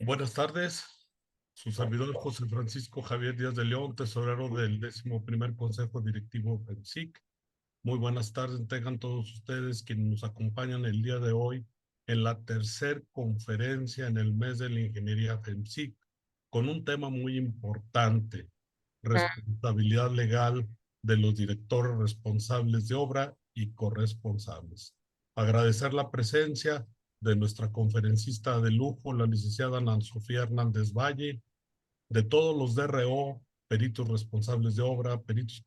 Buenas tardes, su servidor José Francisco Javier Díaz de León, tesorero del 11º Consejo Directivo FEMSIC. Muy buenas tardes, tengan todos ustedes quienes nos acompañan el día de hoy en la tercera conferencia en el mes de la ingeniería FEMSIC, con un tema muy importante: responsabilidad legal de los directores responsables de obra y corresponsables. Agradecer la presencia de nuestra conferencista de lujo, la licenciada Ana Sofía Hernández Valle, de todos los DRO, peritos responsables de obra, peritos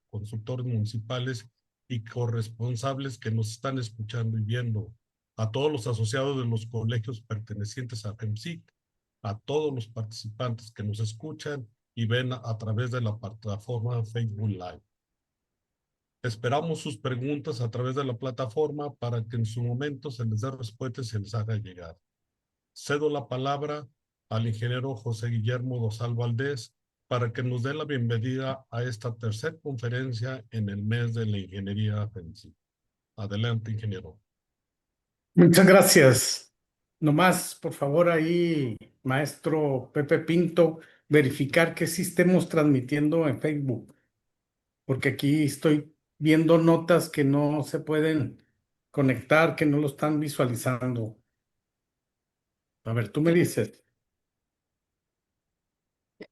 consultores municipales y corresponsables que nos están escuchando y viendo, a todos los asociados de los colegios pertenecientes a FEMSIC, a todos los participantes que nos escuchan y ven a través de la plataforma Facebook Live. Esperamos sus preguntas a través de la plataforma para que en su momento se les dé respuesta y se les haga llegar. Cedo la palabra al ingeniero José Guillermo Dosal Valdés para que nos dé la bienvenida a esta tercera conferencia en el mes de la ingeniería FEMSIC. Adelante, ingeniero. Muchas gracias. Nomás, por favor, ahí, maestro Pepe Pinto, verificar que sí estemos transmitiendo en Facebook, porque aquí estoy viendo notas que no se pueden conectar, que no lo están visualizando. A ver, tú me dices. A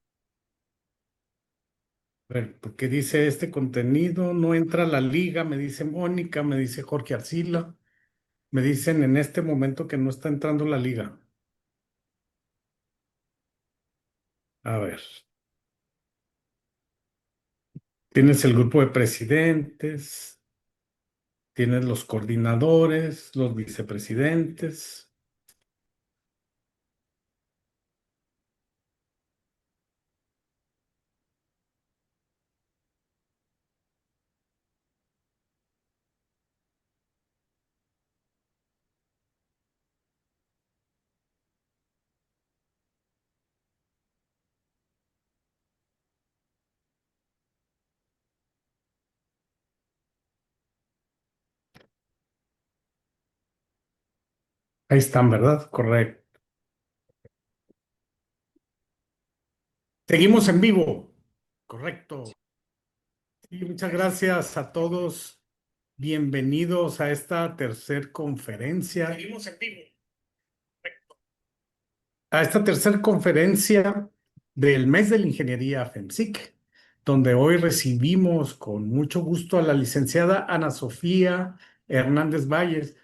ver, porque dice este contenido, no entra a la liga, me dice Mónica, me dice Jorge Arcila, me dicen en este momento que no está entrando la liga. A ver. Tienes el grupo de presidentes, tienes los coordinadores, los vicepresidentes. Ahí están, ¿verdad? Correcto. Seguimos en vivo. Correcto. Y muchas gracias a todos. Bienvenidos a esta tercera conferencia. Seguimos en vivo. A esta tercera conferencia del mes de la ingeniería FEMSIC, donde hoy recibimos con mucho gusto a la licenciada Ana Sofía Hernández Valles,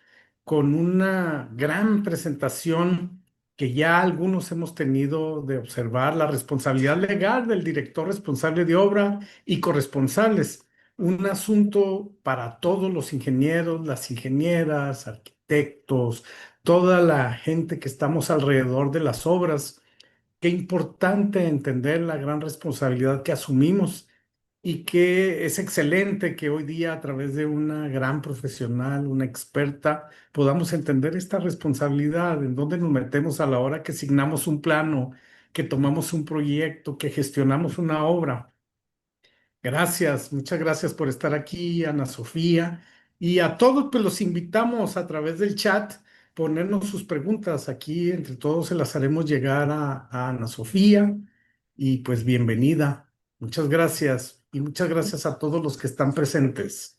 con una gran presentación que ya algunos hemos tenido de observar: la responsabilidad legal del director responsable de obra y corresponsables. Un asunto para todos los ingenieros, las ingenieras, arquitectos, toda la gente que estamos alrededor de las obras. Qué importante entender la gran responsabilidad que asumimos, y que es excelente que hoy día, a través de una gran profesional, una experta, podamos entender esta responsabilidad, en dónde nos metemos a la hora que asignamos un plano, que tomamos un proyecto, que gestionamos una obra. Gracias, muchas gracias por estar aquí, Ana Sofía. Y a todos, pues los invitamos a través del chat, ponernos sus preguntas. Aquí entre todos se las haremos llegar a Ana Sofía. Y pues bienvenida. Muchas gracias. Y muchas gracias a todos los que están presentes.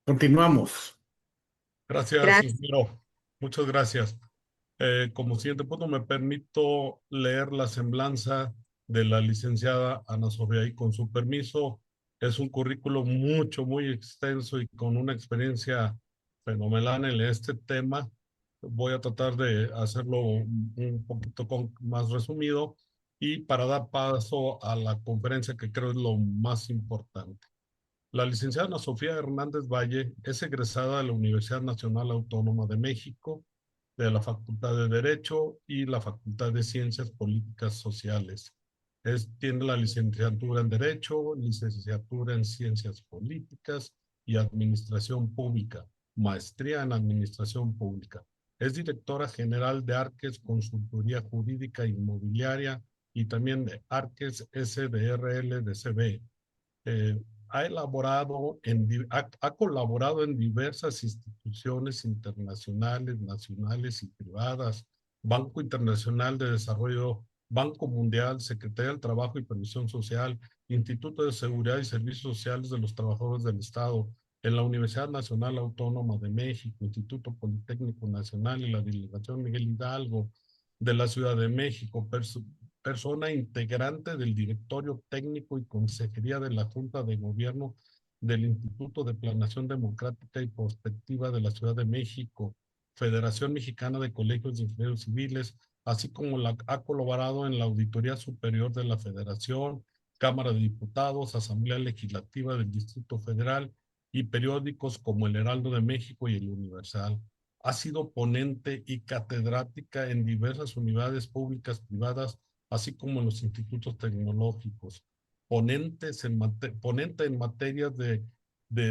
Continuamos. Gracias, Gracias. ingeniero. Muchas gracias. Como siguiente punto, me permito leer la semblanza de la licenciada Ana Sofía, y con su permiso, es un currículo muy extenso y con una experiencia fenomenal en este tema. Voy a tratar de hacerlo un poquito más resumido y para dar paso a la conferencia, que creo es lo más importante. La licenciada Ana Sofía Hernández Valle es egresada de la Universidad Nacional Autónoma de México, de la Facultad de Derecho y la Facultad de Ciencias Políticas Sociales. Tiene la licenciatura en Derecho, licenciatura en Ciencias Políticas y Administración Pública, maestría en Administración Pública. Es directora general de Arques Consultoría Jurídica Inmobiliaria y también de Arques SDRL de CB. Ha colaborado en diversas instituciones internacionales, nacionales y privadas, Banco Internacional de Desarrollo, Banco Mundial, Secretaría del Trabajo y Previsión Social, Instituto de Seguridad y Servicios Sociales de los Trabajadores del Estado, en la Universidad Nacional Autónoma de México, Instituto Politécnico Nacional y la Delegación Miguel Hidalgo de la Ciudad de México, persona integrante del Directorio Técnico y Consejería de la Junta de Gobierno del Instituto de Planeación Democrática y Prospectiva de la Ciudad de México, Federación Mexicana de Colegios de Ingenieros Civiles, así como ha colaborado en la Auditoría Superior de la Federación, Cámara de Diputados, Asamblea Legislativa del Distrito Federal y periódicos como El Heraldo de México y El Universal. Ha sido ponente y catedrática en diversas unidades públicas privadas, así como en los institutos tecnológicos. Ponente en materias de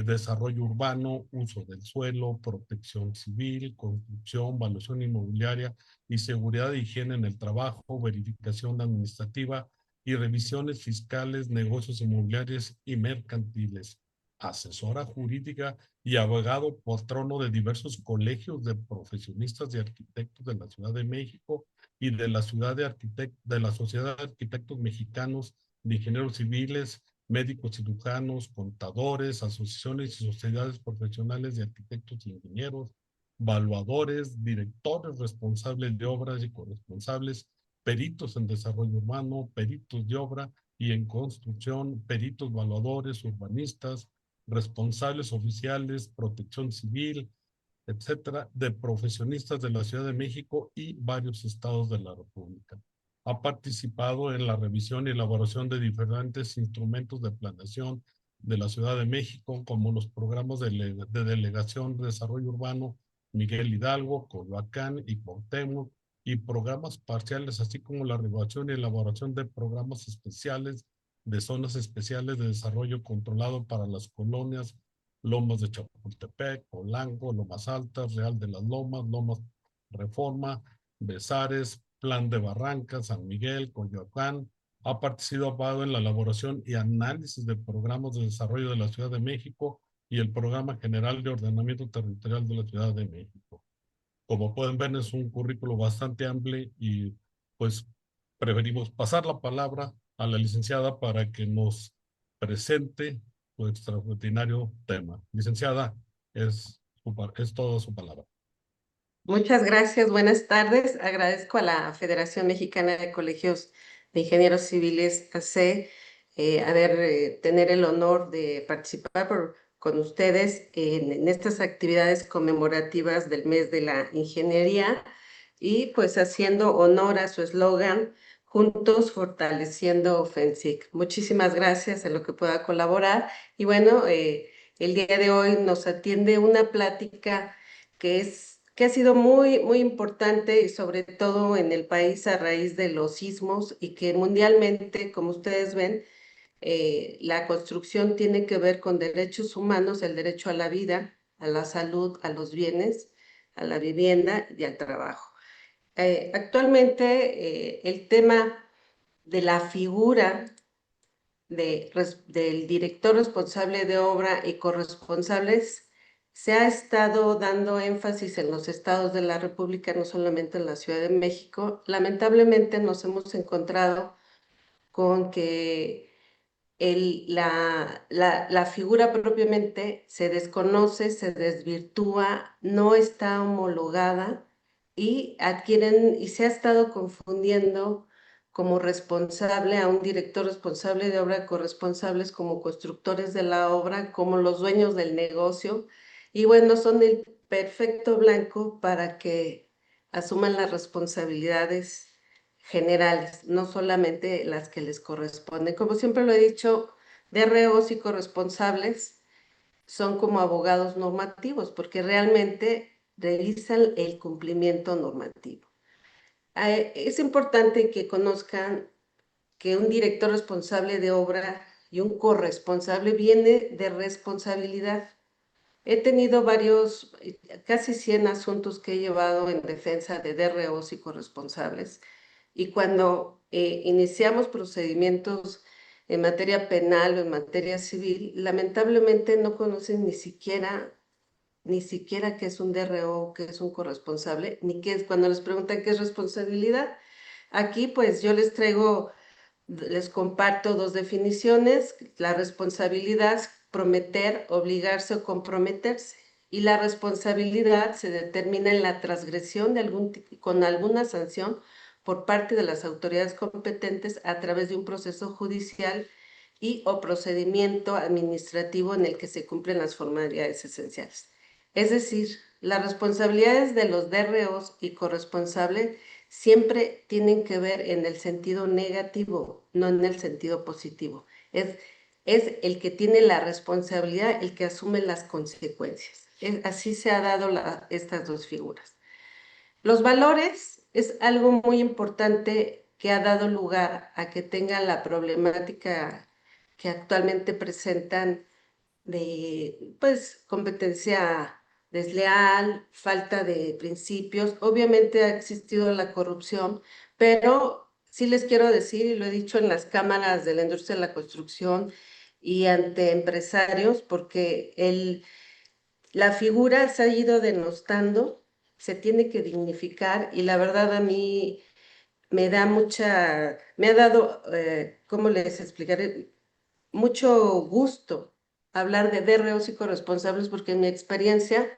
desarrollo urbano, uso del suelo, protección civil, construcción, evaluación inmobiliaria y seguridad e higiene en el trabajo, verificación administrativa y revisiones fiscales, negocios inmobiliarios y mercantiles. Asesora jurídica y abogado patrono de diversos colegios de profesionistas y arquitectos de la Ciudad de México y de la de la Sociedad de Arquitectos Mexicanos, de Ingenieros Civiles, médicos cirujanos, contadores, asociaciones y sociedades profesionales de arquitectos e ingenieros, evaluadores, directores responsables de obras y corresponsables, peritos en desarrollo urbano, peritos de obra y en construcción, peritos evaluadores, urbanistas, responsables oficiales, protección civil, etcétera, de profesionistas de la Ciudad de México y varios estados de la República. Ha participado en la revisión y elaboración de diferentes instrumentos de planeación de la Ciudad de México, como los programas de delegación de desarrollo urbano Miguel Hidalgo, Coyoacán y Cuauhtémoc, y programas parciales, así como la revisión y elaboración de programas especiales de zonas especiales de desarrollo controlado para las colonias Lomas de Chapultepec, Polanco, Lomas Altas, Real de las Lomas, Lomas Reforma, Besares, Plan de Barrancas, San Miguel, Coyoacán. Ha participado en la elaboración y análisis de programas de desarrollo de la Ciudad de México y el Programa General de Ordenamiento Territorial de la Ciudad de México. Como pueden ver, es un currículo bastante amplio y pues preferimos pasar la palabra a la licenciada para que nos presente su extraordinario tema. Licenciada, es toda su palabra. Muchas gracias, buenas tardes. Agradezco a la Federación Mexicana de Colegios de Ingenieros Civiles, AC, tener el honor de participar con ustedes en estas actividades conmemorativas del mes de la ingeniería y pues haciendo honor a su eslogan, Juntos Fortaleciendo FEMSIC. Muchísimas gracias en lo que pueda colaborar. Y bueno, el día de hoy nos atiende una plática que ha sido muy, muy importante y sobre todo en el país a raíz de los sismos y que mundialmente, como ustedes ven, la construcción tiene que ver con derechos humanos, el derecho a la vida, a la salud, a los bienes, a la vivienda y al trabajo. Actualmente, el tema de la figura del director responsable de obra y corresponsables se ha estado dando énfasis en los estados de la República, no solamente en la Ciudad de México. Lamentablemente nos hemos encontrado con que la figura propiamente se desconoce, se desvirtúa, no está homologada y se ha estado confundiendo como responsable a un director responsable de obra, corresponsables como constructores de la obra, como los dueños del negocio, y bueno, son el perfecto blanco para que asuman las responsabilidades generales, no solamente las que les corresponden. Como siempre lo he dicho, DROs y corresponsables son como abogados normativos porque realmente realizan el cumplimiento normativo. Es importante que conozcan que un director responsable de obra y un corresponsable viene de responsabilidad. He tenido casi 100 asuntos que he llevado en defensa de DROs y corresponsables. Y cuando iniciamos procedimientos en materia penal o en materia civil, lamentablemente no conocen ni siquiera ni siquiera qué es un DRO, qué es un corresponsable, ni qué es, cuando les preguntan qué es responsabilidad. Aquí pues yo les comparto dos definiciones: la responsabilidad, prometer, obligarse o comprometerse. Y la responsabilidad se determina en la transgresión con alguna sanción por parte de las autoridades competentes a través de un proceso judicial y o procedimiento administrativo en el que se cumplen las formalidades esenciales. Es decir, las responsabilidades de los DROs y corresponsables siempre tienen que ver en el sentido negativo, no en el sentido positivo. Es el que tiene la responsabilidad, el que asume las consecuencias. Así se ha dado estas dos figuras. Los valores es algo muy importante que ha dado lugar a que tengan la problemática que actualmente presentan de pues competencia desleal, falta de principios. Obviamente ha existido la corrupción, pero sí les quiero decir, y lo he dicho en las cámaras de la industria de la construcción y ante empresarios, porque la figura se ha ido denostando, se tiene que dignificar, y la verdad a mí me ha dado, ¿cómo les explicaré? Mucho gusto hablar de DROs y corresponsables, porque en mi experiencia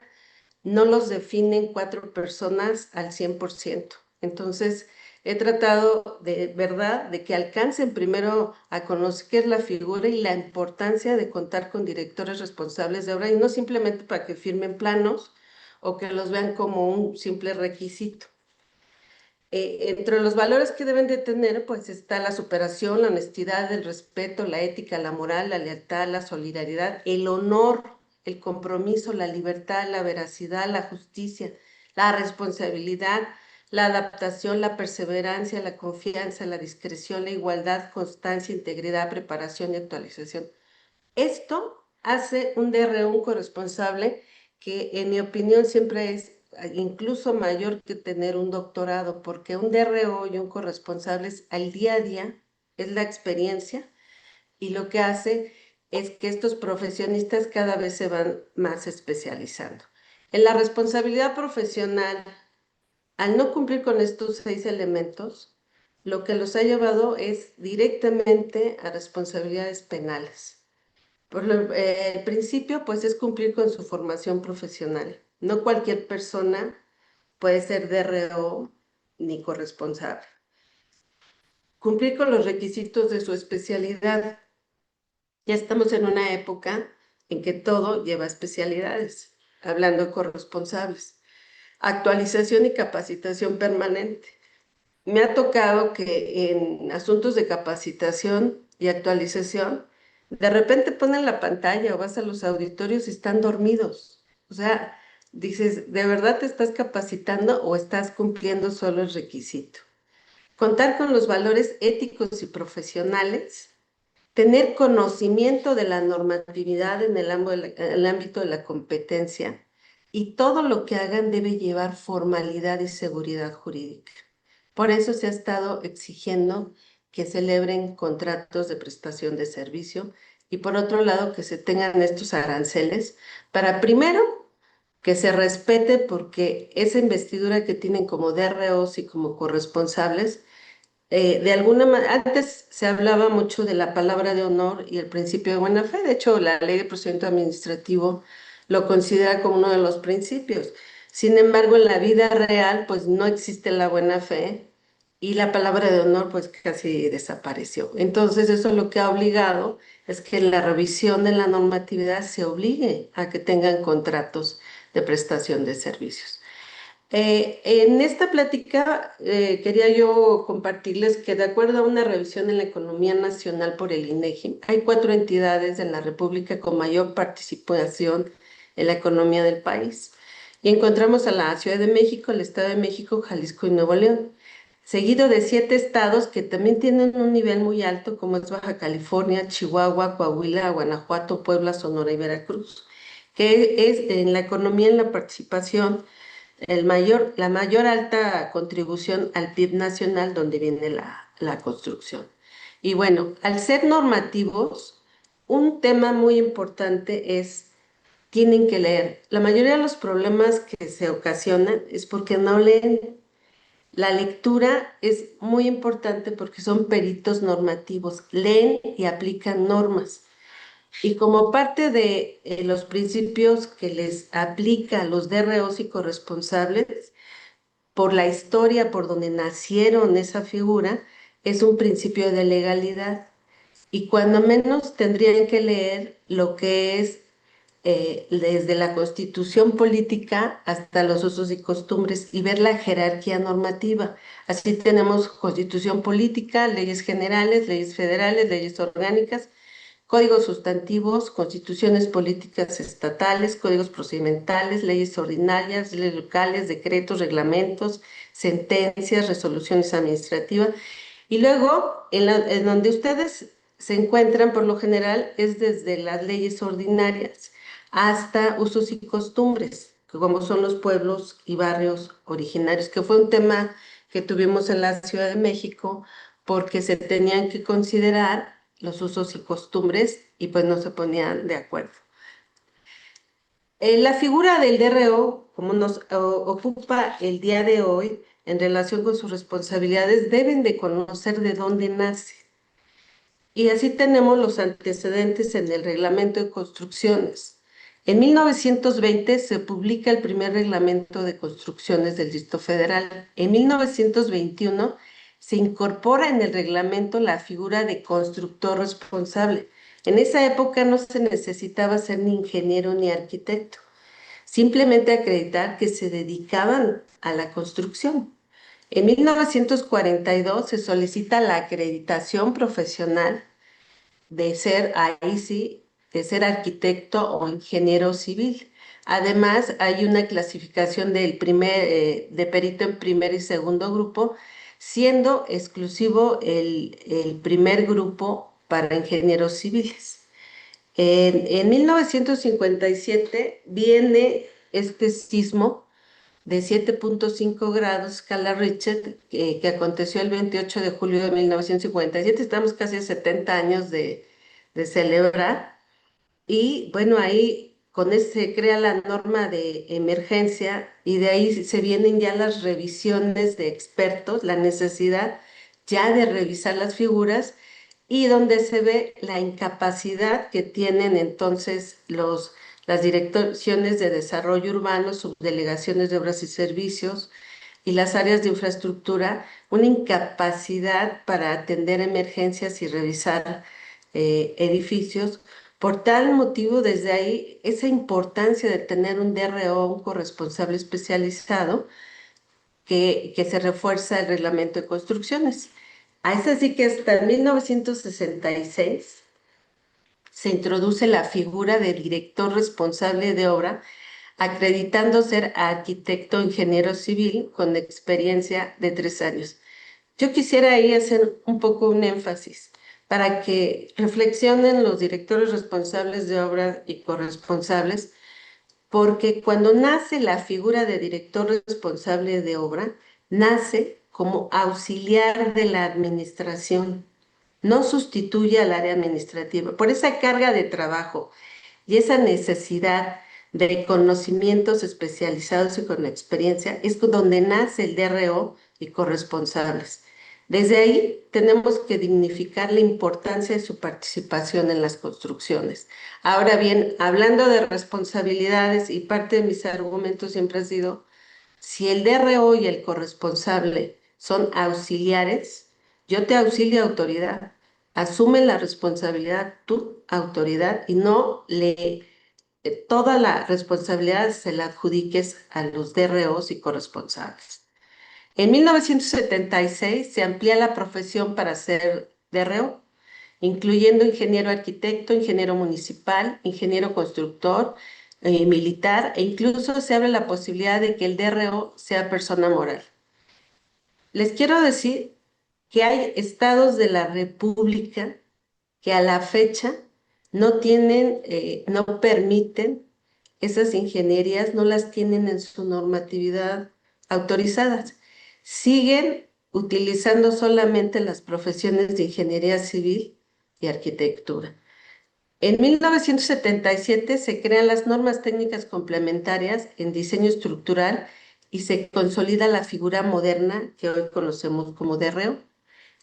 no los definen cuatro personas al 100%. Entonces, he tratado de verdad de que alcancen primero a conocer qué es la figura y la importancia de contar con directores responsables de obra, y no simplemente para que firmen planos o que los vean como un simple requisito. Entre los valores que deben de tener, pues está la superación, la honestidad, el respeto, la ética, la moral, la lealtad, la solidaridad, el honor, el compromiso, la libertad, la veracidad, la justicia, la responsabilidad, la adaptación, la perseverancia, la confianza, la discreción, la igualdad, constancia, integridad, preparación y actualización. Esto hace un DRO, un corresponsable, que en mi opinión siempre es incluso mayor que tener un doctorado, porque un DRO y un corresponsable es al día a día, es la experiencia, y lo que hace es que estos profesionistas cada vez se van más especializando. En la responsabilidad profesional, al no cumplir con estos 6 elementos, lo que los ha llevado es directamente a responsabilidades penales. El principio, pues, es cumplir con su formación profesional. No cualquier persona puede ser DRO ni corresponsable. Cumplir con los requisitos de su especialidad. Ya estamos en una época en que todo lleva especialidades, hablando de corresponsables. Actualización y capacitación permanente. Me ha tocado que en asuntos de capacitación y actualización, de repente ponen la pantalla o vas a los auditorios y están dormidos. O sea, dices, ¿de verdad te estás capacitando o estás cumpliendo solo el requisito? Contar con los valores éticos y profesionales, tener conocimiento de la normatividad en el ámbito de la competencia, y todo lo que hagan debe llevar formalidad y seguridad jurídica. Por eso se ha estado exigiendo que celebren contratos de prestación de servicio, y por otro lado que se tengan estos aranceles para, primero, que se respete, porque esa investidura que tienen como DROs y como corresponsables, de alguna manera, antes se hablaba mucho de la palabra de honor y el principio de buena fe. De hecho, la ley de procedimiento administrativo lo considera como uno de los principios. Sin embargo, en la vida real, pues no existe la buena fe, y la palabra de honor pues casi desapareció. Entonces, eso lo que ha obligado es que en la revisión de la normatividad se obligue a que tengan contratos de prestación de servicios. En esta plática quería yo compartirles que, de acuerdo a una revisión en la economía nacional por el INEGI, hay 4 entidades en la República con mayor participación en la economía del país. Y encontramos a la Ciudad de México, el Estado de México, Jalisco y Nuevo León, seguido de 7 estados que también tienen un nivel muy alto, como es Baja California, Chihuahua, Coahuila, Guanajuato, Puebla, Sonora y Veracruz, que es en la economía, en la participación, la mayor alta contribución al PIB nacional, donde viene la construcción. Y bueno, al ser normativos, un tema muy importante es tienen que leer. La mayoría de los problemas que se ocasionan es porque no leen. La lectura es muy importante porque son peritos normativos, leen y aplican normas. Y como parte de los principios que les aplica a los DROs y corresponsables, por la historia, por donde nacieron esa figura, es un principio de legalidad. Y cuando menos tendrían que leer lo que es desde la constitución política hasta los usos y costumbres y ver la jerarquía normativa. Así tenemos constitución política, leyes generales, leyes federales, leyes orgánicas, códigos sustantivos, constituciones políticas estatales, códigos procedimentales, leyes ordinarias, leyes locales, decretos, reglamentos, sentencias, resoluciones administrativas. Y luego, en donde ustedes se encuentran por lo general es desde las leyes ordinarias hasta usos y costumbres, como son los pueblos y barrios originarios, que fue un tema que tuvimos en la Ciudad de México porque se tenían que considerar los usos y costumbres y pues no se ponían de acuerdo. La figura del DRO, como nos ocupa el día de hoy en relación con sus responsabilidades, deben de conocer de dónde nace. Y así tenemos los antecedentes en el Reglamento de Construcciones. En 1920 se publica el primer Reglamento de Construcciones del Distrito Federal. En 1921 se incorpora en el reglamento la figura de constructor responsable. En esa época no se necesitaba ser ni ingeniero ni arquitecto, simplemente acreditar que se dedicaban a la construcción. En 1942 se solicita la acreditación profesional de ser, ahí sí, de ser arquitecto o ingeniero civil. Además, hay una clasificación de perito en primer y segundo grupo, siendo exclusivo el primer grupo para ingenieros civiles. En 1957 viene este sismo de 7.5 grados, escala Richter, que aconteció el 28 de julio de 1957. Estamos casi a 70 años de celebrar. Y bueno, ahí con eso se crea la norma de emergencia y de ahí se vienen ya las revisiones de expertos, la necesidad ya de revisar las figuras y donde se ve la incapacidad que tienen entonces las direcciones de desarrollo urbano, subdelegaciones de obras y servicios y las áreas de infraestructura, una incapacidad para atender emergencias y revisar edificios. Por tal motivo, desde ahí, esa importancia de tener un DRO, un corresponsable especializado, que se refuerza el reglamento de construcciones. Es así que hasta 1966 se introduce la figura de director responsable de obra, acreditando ser arquitecto o ingeniero civil con experiencia de 3 años. Yo quisiera ahí hacer un poco un énfasis para que reflexionen los directores responsables de obra y corresponsables, porque cuando nace la figura de director responsable de obra, nace como auxiliar de la administración, no sustituye al área administrativa. Por esa carga de trabajo y esa necesidad de conocimientos especializados y con experiencia es donde nace el DRO y corresponsables. Desde ahí tenemos que dignificar la importancia de su participación en las construcciones. Ahora bien, hablando de responsabilidades, y parte de mis argumentos siempre ha sido, si el DRO y el corresponsable son auxiliares, yo te auxilio autoridad, asume la responsabilidad tu autoridad y no toda la responsabilidad se la adjudiques a los DROs y corresponsables. En 1976 se amplía la profesión para ser DRO, incluyendo ingeniero arquitecto, ingeniero municipal, ingeniero constructor, militar, e incluso se abre la posibilidad de que el DRO sea persona moral. Les quiero decir que hay estados de la República que a la fecha no tienen, no permiten esas ingenierías, no las tienen en su normatividad autorizadas. Siguen utilizando solamente las profesiones de ingeniería civil y arquitectura. En 1977 se crean las normas técnicas complementarias en diseño estructural y se consolida la figura moderna que hoy conocemos como DRO.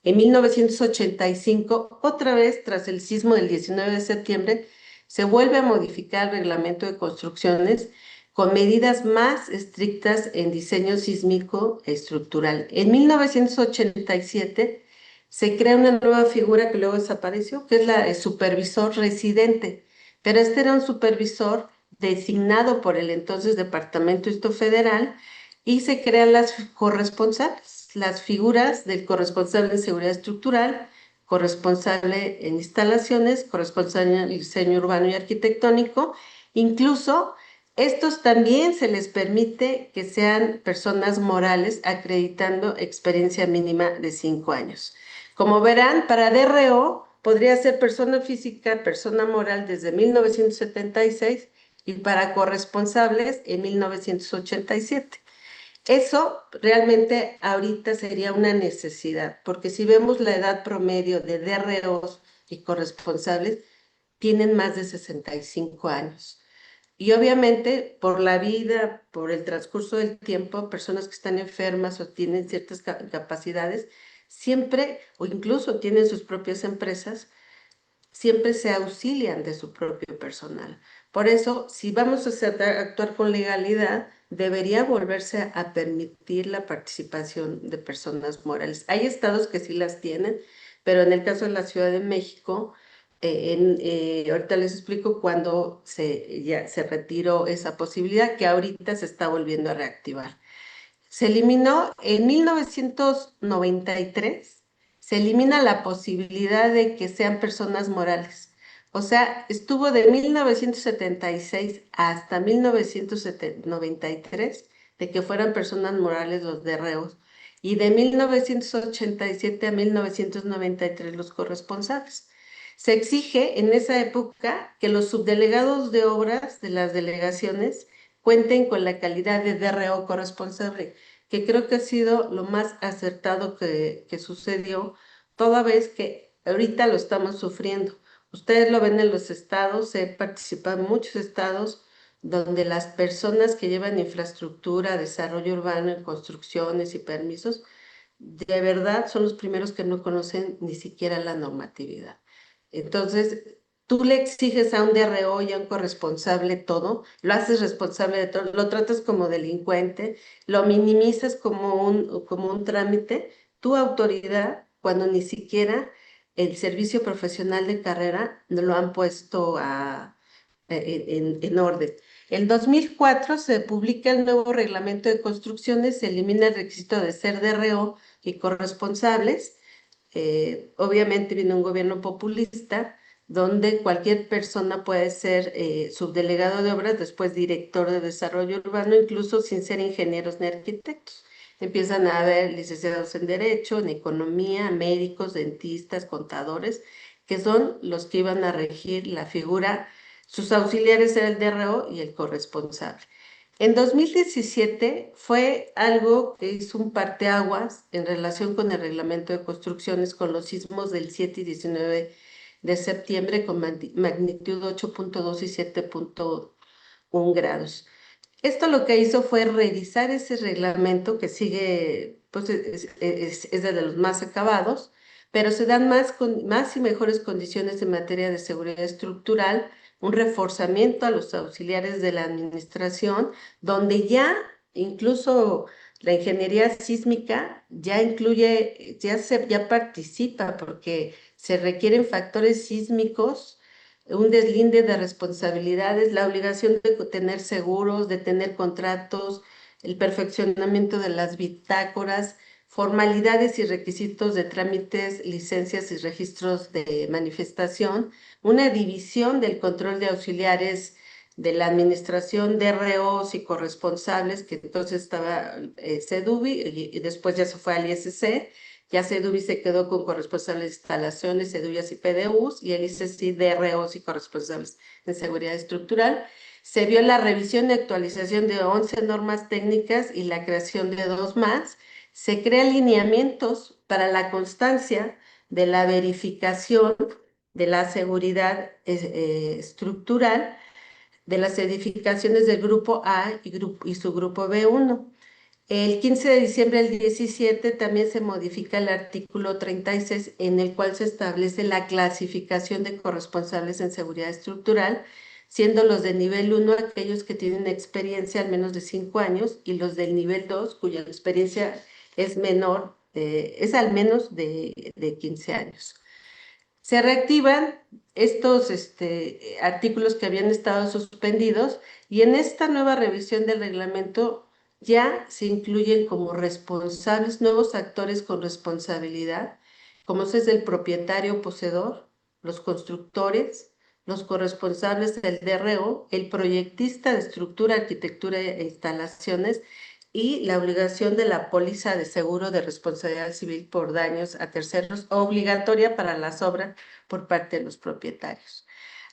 En 1985, otra vez tras el sismo del 19 de septiembre, se vuelve a modificar el reglamento de construcciones con medidas más estrictas en diseño sísmico estructural. En 1987 se crea una nueva figura que luego desapareció, que es la de supervisor residente, pero este era un supervisor designado por el entonces Departamento Federal y se crean las corresponsables, las figuras del corresponsable en seguridad estructural, corresponsable en instalaciones, corresponsable en diseño urbano y arquitectónico. Incluso estos también se les permite que sean personas morales acreditando experiencia mínima de 5 años. Como verán, para DRO podría ser persona física, persona moral desde 1976 y para corresponsables en 1987. Eso realmente ahorita sería una necesidad, porque si vemos la edad promedio de DROs y corresponsables, tienen más de 65 años. Y obviamente por la vida, por el transcurso del tiempo, personas que están enfermas o tienen ciertas capacidades, siempre o incluso tienen sus propias empresas, siempre se auxilian de su propio personal. Por eso, si vamos a actuar con legalidad, debería volverse a permitir la participación de personas morales. Hay estados que sí las tienen, pero en el caso de la Ciudad de México, ahorita les explico cuando ya se retiró esa posibilidad que ahorita se está volviendo a reactivar. Se eliminó en 1993, se elimina la posibilidad de que sean personas morales. O sea, estuvo de 1976 hasta 1993 de que fueran personas morales los DREOs y de 1987 a 1993 los corresponsables. Se exige en esa época que los subdelegados de obras de las delegaciones cuenten con la calidad de DRO corresponsable, que creo que ha sido lo más acertado que sucedió, toda vez que ahorita lo estamos sufriendo. Ustedes lo ven en los estados, he participado en muchos estados donde las personas que llevan infraestructura, desarrollo urbano, construcciones y permisos, de verdad son los primeros que no conocen ni siquiera la normatividad. Entonces, tú le exiges a un DRO y a un corresponsable todo, lo haces responsable de todo, lo tratas como delincuente, lo minimizas como un trámite, tu autoridad, cuando ni siquiera el servicio profesional de carrera no lo han puesto en orden. En 2004 se publica el nuevo reglamento de construcciones, se elimina el requisito de ser DRO y corresponsables. Obviamente viene un gobierno populista donde cualquier persona puede ser subdelegado de obras, después director de desarrollo urbano, incluso sin ser ingenieros ni arquitectos. Empiezan a haber licenciados en Derecho, en Economía, médicos, dentistas, contadores, que son los que iban a regir la figura. Sus auxiliares eran el DRO y el corresponsable. En 2017 fue algo que hizo un parteaguas en relación con el reglamento de construcciones con los sismos del 7 y 19 de septiembre con magnitud 8.2 y 7.1 grados. Esto lo que hizo fue revisar ese reglamento que sigue, pues es de los más acabados, pero se dan más y mejores condiciones en materia de seguridad estructural, un reforzamiento a los auxiliares de la administración, donde ya incluso la ingeniería sísmica ya incluye, ya participa porque se requieren factores sísmicos, un deslinde de responsabilidades, la obligación de tener seguros, de tener contratos, el perfeccionamiento de las bitácoras, formalidades y requisitos de trámites, licencias y registros de manifestación, una división del control de auxiliares de la administración de ROs y corresponsables, que entonces estaba CEDUBI y después ya se fue al ISC. Ya CEDUBI se quedó con corresponsables de instalaciones, CEDUYAS y PDUs, y el ICC DROs y corresponsables en seguridad estructural. Se vio la revisión y actualización de 11 normas técnicas y la creación de 2 más. Se crean lineamientos para la constancia de la verificación de la seguridad estructural de las edificaciones del grupo A y su grupo B1. El 15 de diciembre del 17 también se modifica el artículo 36, en el cual se establece la clasificación de corresponsables en seguridad estructural, siendo los de nivel 1 aquellos que tienen experiencia al menos de 5 años y los del nivel 2 cuya experiencia es menor, es al menos de 15 años. Se reactivan estos artículos que habían estado suspendidos y en esta nueva revisión del reglamento ya se incluyen como responsables nuevos actores con responsabilidad, como es el propietario poseedor, los constructores, los corresponsables del DRO, el proyectista de estructura, arquitectura e instalaciones y la obligación de la póliza de seguro de responsabilidad civil por daños a terceros, obligatoria para las obras por parte de los propietarios.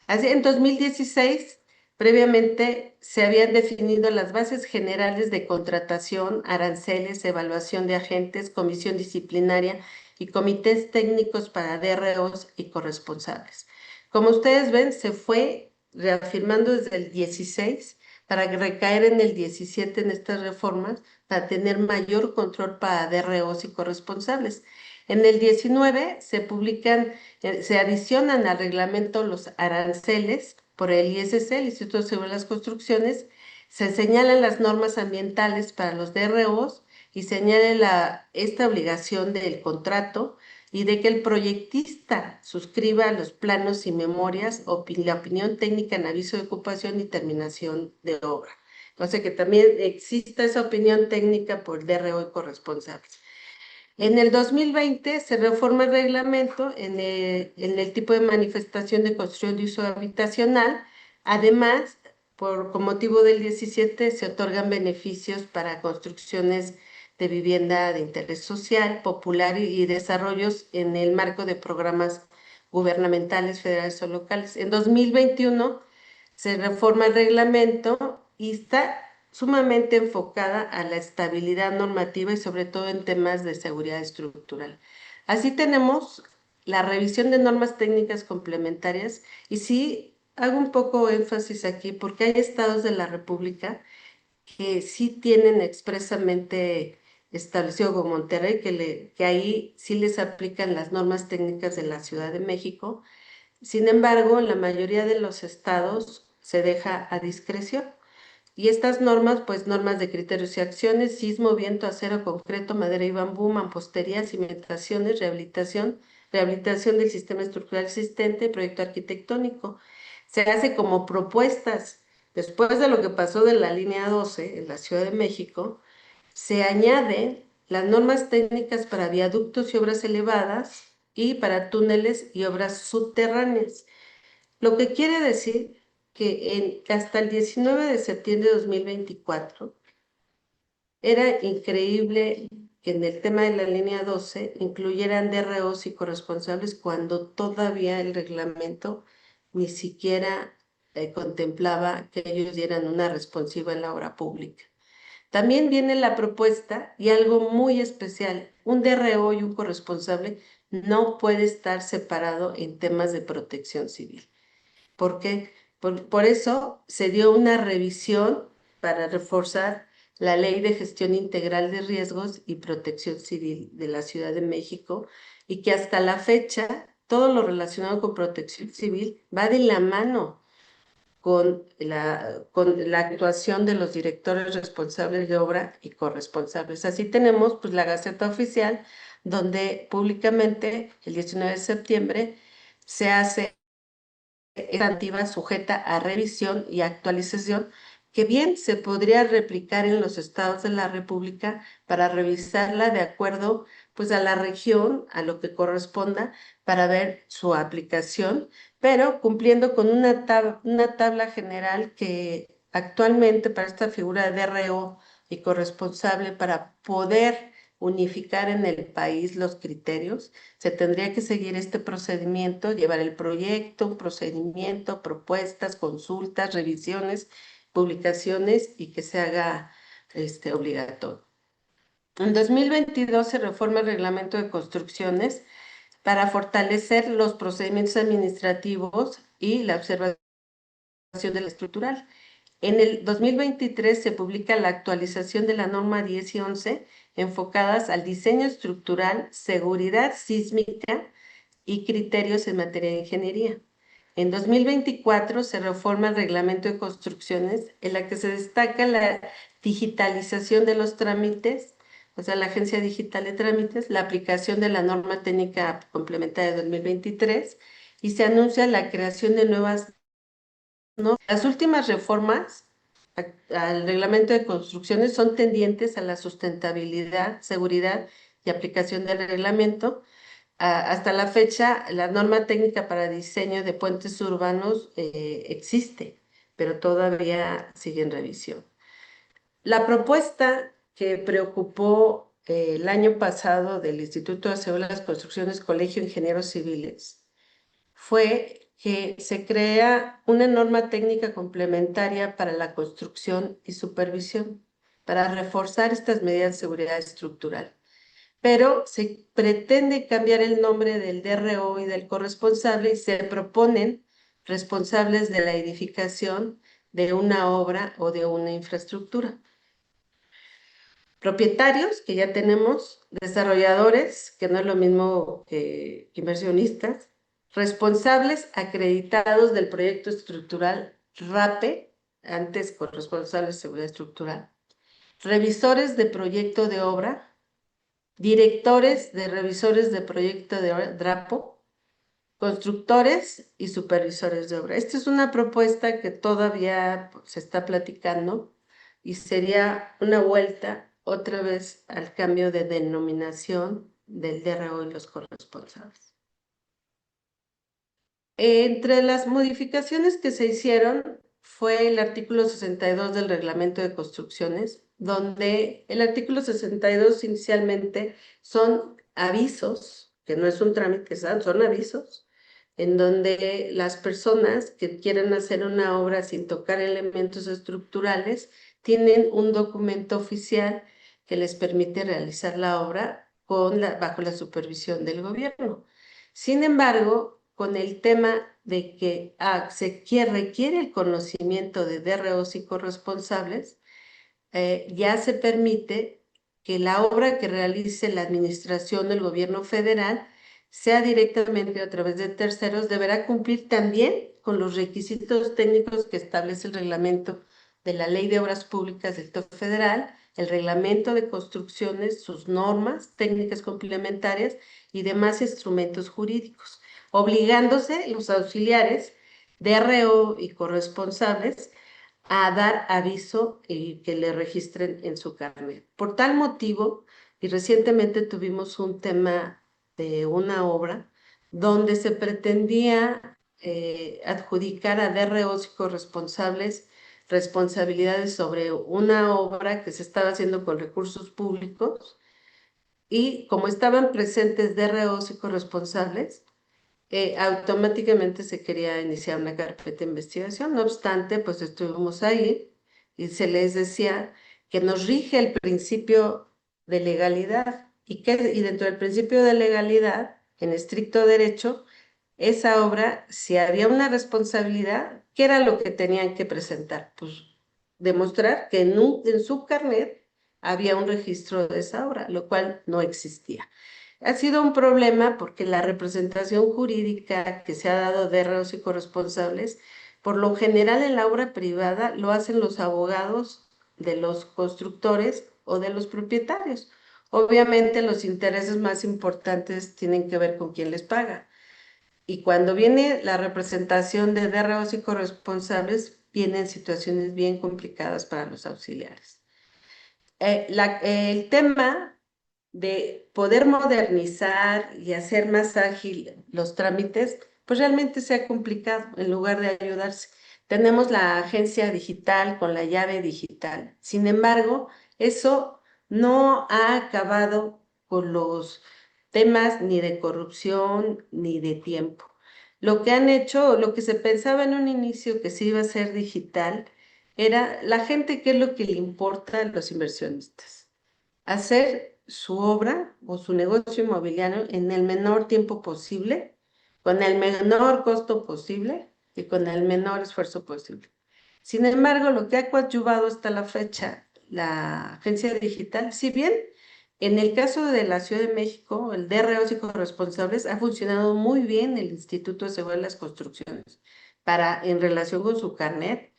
Así, en 2016, previamente se habían definido las bases generales de contratación, aranceles, evaluación de agentes, comisión disciplinaria y comités técnicos para DROs y corresponsables. Como ustedes ven, se fue reafirmando desde el 16 para recaer en el 17 en estas reformas, para tener mayor control para DROs y corresponsables. En el 19 se adicionan al reglamento los aranceles por el ISC, el Instituto Seguro de las Construcciones, se señalan las normas ambientales para los DROs y señala esta obligación del contrato y de que el proyectista suscriba los planos y memorias o la opinión técnica en aviso de ocupación y terminación de obra. Entonces, que también exista esa opinión técnica por DRO y corresponsables. En el 2020 se reforma el reglamento en el tipo de manifestación de construcción de uso habitacional. Además, con motivo del 17 se otorgan beneficios para construcciones de vivienda de interés social, popular y desarrollos en el marco de programas gubernamentales, federales o locales. En 2021 se reforma el reglamento y está sumamente enfocada a la estabilidad normativa y sobre todo en temas de seguridad estructural. Así tenemos la revisión de normas técnicas complementarias y sí hago un poco énfasis aquí porque hay estados de la República que sí tienen expresamente establecido como Monterrey, que ahí sí les aplican las normas técnicas de la Ciudad de México. Sin embargo, en la mayoría de los estados se deja a discreción. Y estas normas, pues normas de criterios y acciones, sismo, viento, acero, concreto, madera y bambú, mampostería, cimentaciones, rehabilitación del sistema estructural existente, proyecto arquitectónico. Se hace como propuestas. Después de lo que pasó de la línea 12 en la Ciudad de México, se añaden las normas técnicas para viaductos y obras elevadas y para túneles y obras subterráneas. Lo que quiere decir que hasta el 19 de septiembre de 2024 era increíble que en el tema de la línea 12 incluyeran DROs y corresponsables cuando todavía el reglamento ni siquiera contemplaba que ellos dieran una responsiva en la obra pública. También viene la propuesta y algo muy especial, un DRO y un corresponsable no puede estar separado en temas de protección civil. ¿Por qué? Por eso se dio una revisión para reforzar la Ley de Gestión Integral de Riesgos y Protección Civil de la Ciudad de México y que hasta la fecha todo lo relacionado con protección civil va de la mano con la actuación de los directores responsables de obra y corresponsables. Así tenemos pues, la Gaceta Oficial, donde públicamente el 19 de septiembre se hace esta sujeta a revisión y actualización, que bien se podría replicar en los estados de la República para revisarla de acuerdo pues a la región, a lo que corresponda, para ver su aplicación, pero cumpliendo con una tabla general que actualmente para esta figura de DRO y corresponsable, para poder unificar en el país los criterios, se tendría que seguir este procedimiento, llevar el proyecto, un procedimiento, propuestas, consultas, revisiones, publicaciones y que se haga obligatorio. En 2022 se reforma el reglamento de construcciones para fortalecer los procedimientos administrativos y la observación de la estructural. En el 2023 se publica la actualización de la norma 10 y 11 enfocadas al diseño estructural, seguridad sísmica y criterios en materia de ingeniería. En 2024 se reforma el reglamento de construcciones en la que se destaca la digitalización de los trámites, o sea, la Agencia Digital de Trámites, la aplicación de la norma técnica complementaria de 2023 y se anuncia la creación de nuevas normas. Las últimas reformas al reglamento de construcciones son tendientes a la sustentabilidad, seguridad y aplicación del reglamento. Hasta la fecha, la norma técnica para diseño de puentes urbanos existe, pero todavía sigue en revisión. La propuesta que preocupó el año pasado del Instituto de Seguridad de las Construcciones, Colegio de Ingenieros Civiles, fue que se crea una norma técnica complementaria para la construcción y supervisión, para reforzar estas medidas de seguridad estructural. Pero se pretende cambiar el nombre del DRO y del corresponsable y se proponen responsables de la edificación de una obra o de una infraestructura. Propietarios, que ya tenemos, desarrolladores, que no es lo mismo que inversionistas, responsables acreditados del proyecto estructural RAPE, antes corresponsables de seguridad estructural, revisores de proyecto de obra, directores de revisores de proyecto de obra, DRAPO, constructores y supervisores de obra. Esta es una propuesta que todavía se está platicando y sería una vuelta otra vez al cambio de denominación del DRO y los corresponsables. Entre las modificaciones que se hicieron fue el artículo 62 del Reglamento de Construcciones, donde el artículo 62 inicialmente son avisos, que no es un trámite, son avisos, en donde las personas que quieren hacer una obra sin tocar elementos estructurales tienen un documento oficial que les permite realizar la obra bajo la supervisión del gobierno. Sin embargo, con el tema de que requiere el conocimiento de DROs y corresponsables, ya se permite que la obra que realice la administración del gobierno federal sea directamente a través de terceros, deberá cumplir también con los requisitos técnicos que establece el reglamento de la Ley de Obras Públicas del Estado Federal, el reglamento de construcciones, sus normas técnicas complementarias y demás instrumentos jurídicos, obligándose los auxiliares, DRO y corresponsables a dar aviso y que le registren en su carnet. Por tal motivo, y recientemente tuvimos un tema de una obra donde se pretendía adjudicar a DROs y corresponsables responsabilidades sobre una obra que se estaba haciendo con recursos públicos y como estaban presentes DROs y corresponsables, automáticamente se quería iniciar una carpeta de investigación. No obstante, pues estuvimos ahí y se les decía que nos rige el principio de legalidad y dentro del principio de legalidad, en estricto derecho, esa obra, si había una responsabilidad, ¿qué era lo que tenían que presentar? Pues demostrar que en su carnet había un registro de esa obra, lo cual no existía. Ha sido un problema porque la representación jurídica que se ha dado de DROs y corresponsables, por lo general en la obra privada lo hacen los abogados de los constructores o de los propietarios. Obviamente los intereses más importantes tienen que ver con quién les paga. Y cuando viene la representación de DROs y corresponsables, vienen situaciones bien complicadas para los auxiliares. El tema de poder modernizar y hacer más ágil los trámites, pues realmente se ha complicado en lugar de ayudarse. Tenemos la agencia digital con la llave digital. Sin embargo, eso no ha acabado con los temas ni de corrupción ni de tiempo. Lo que han hecho, lo que se pensaba en un inicio que se iba a hacer digital, era la gente, ¿qué es lo que le importa a los inversionistas? Hacer su obra o su negocio inmobiliario en el menor tiempo posible, con el menor costo posible y con el menor esfuerzo posible. Sin embargo, lo que ha coadyuvado hasta la fecha la agencia digital, si bien en el caso de la Ciudad de México, el DRO y corresponsables ha funcionado muy bien el Instituto de Seguridad de las Construcciones en relación con su carnet,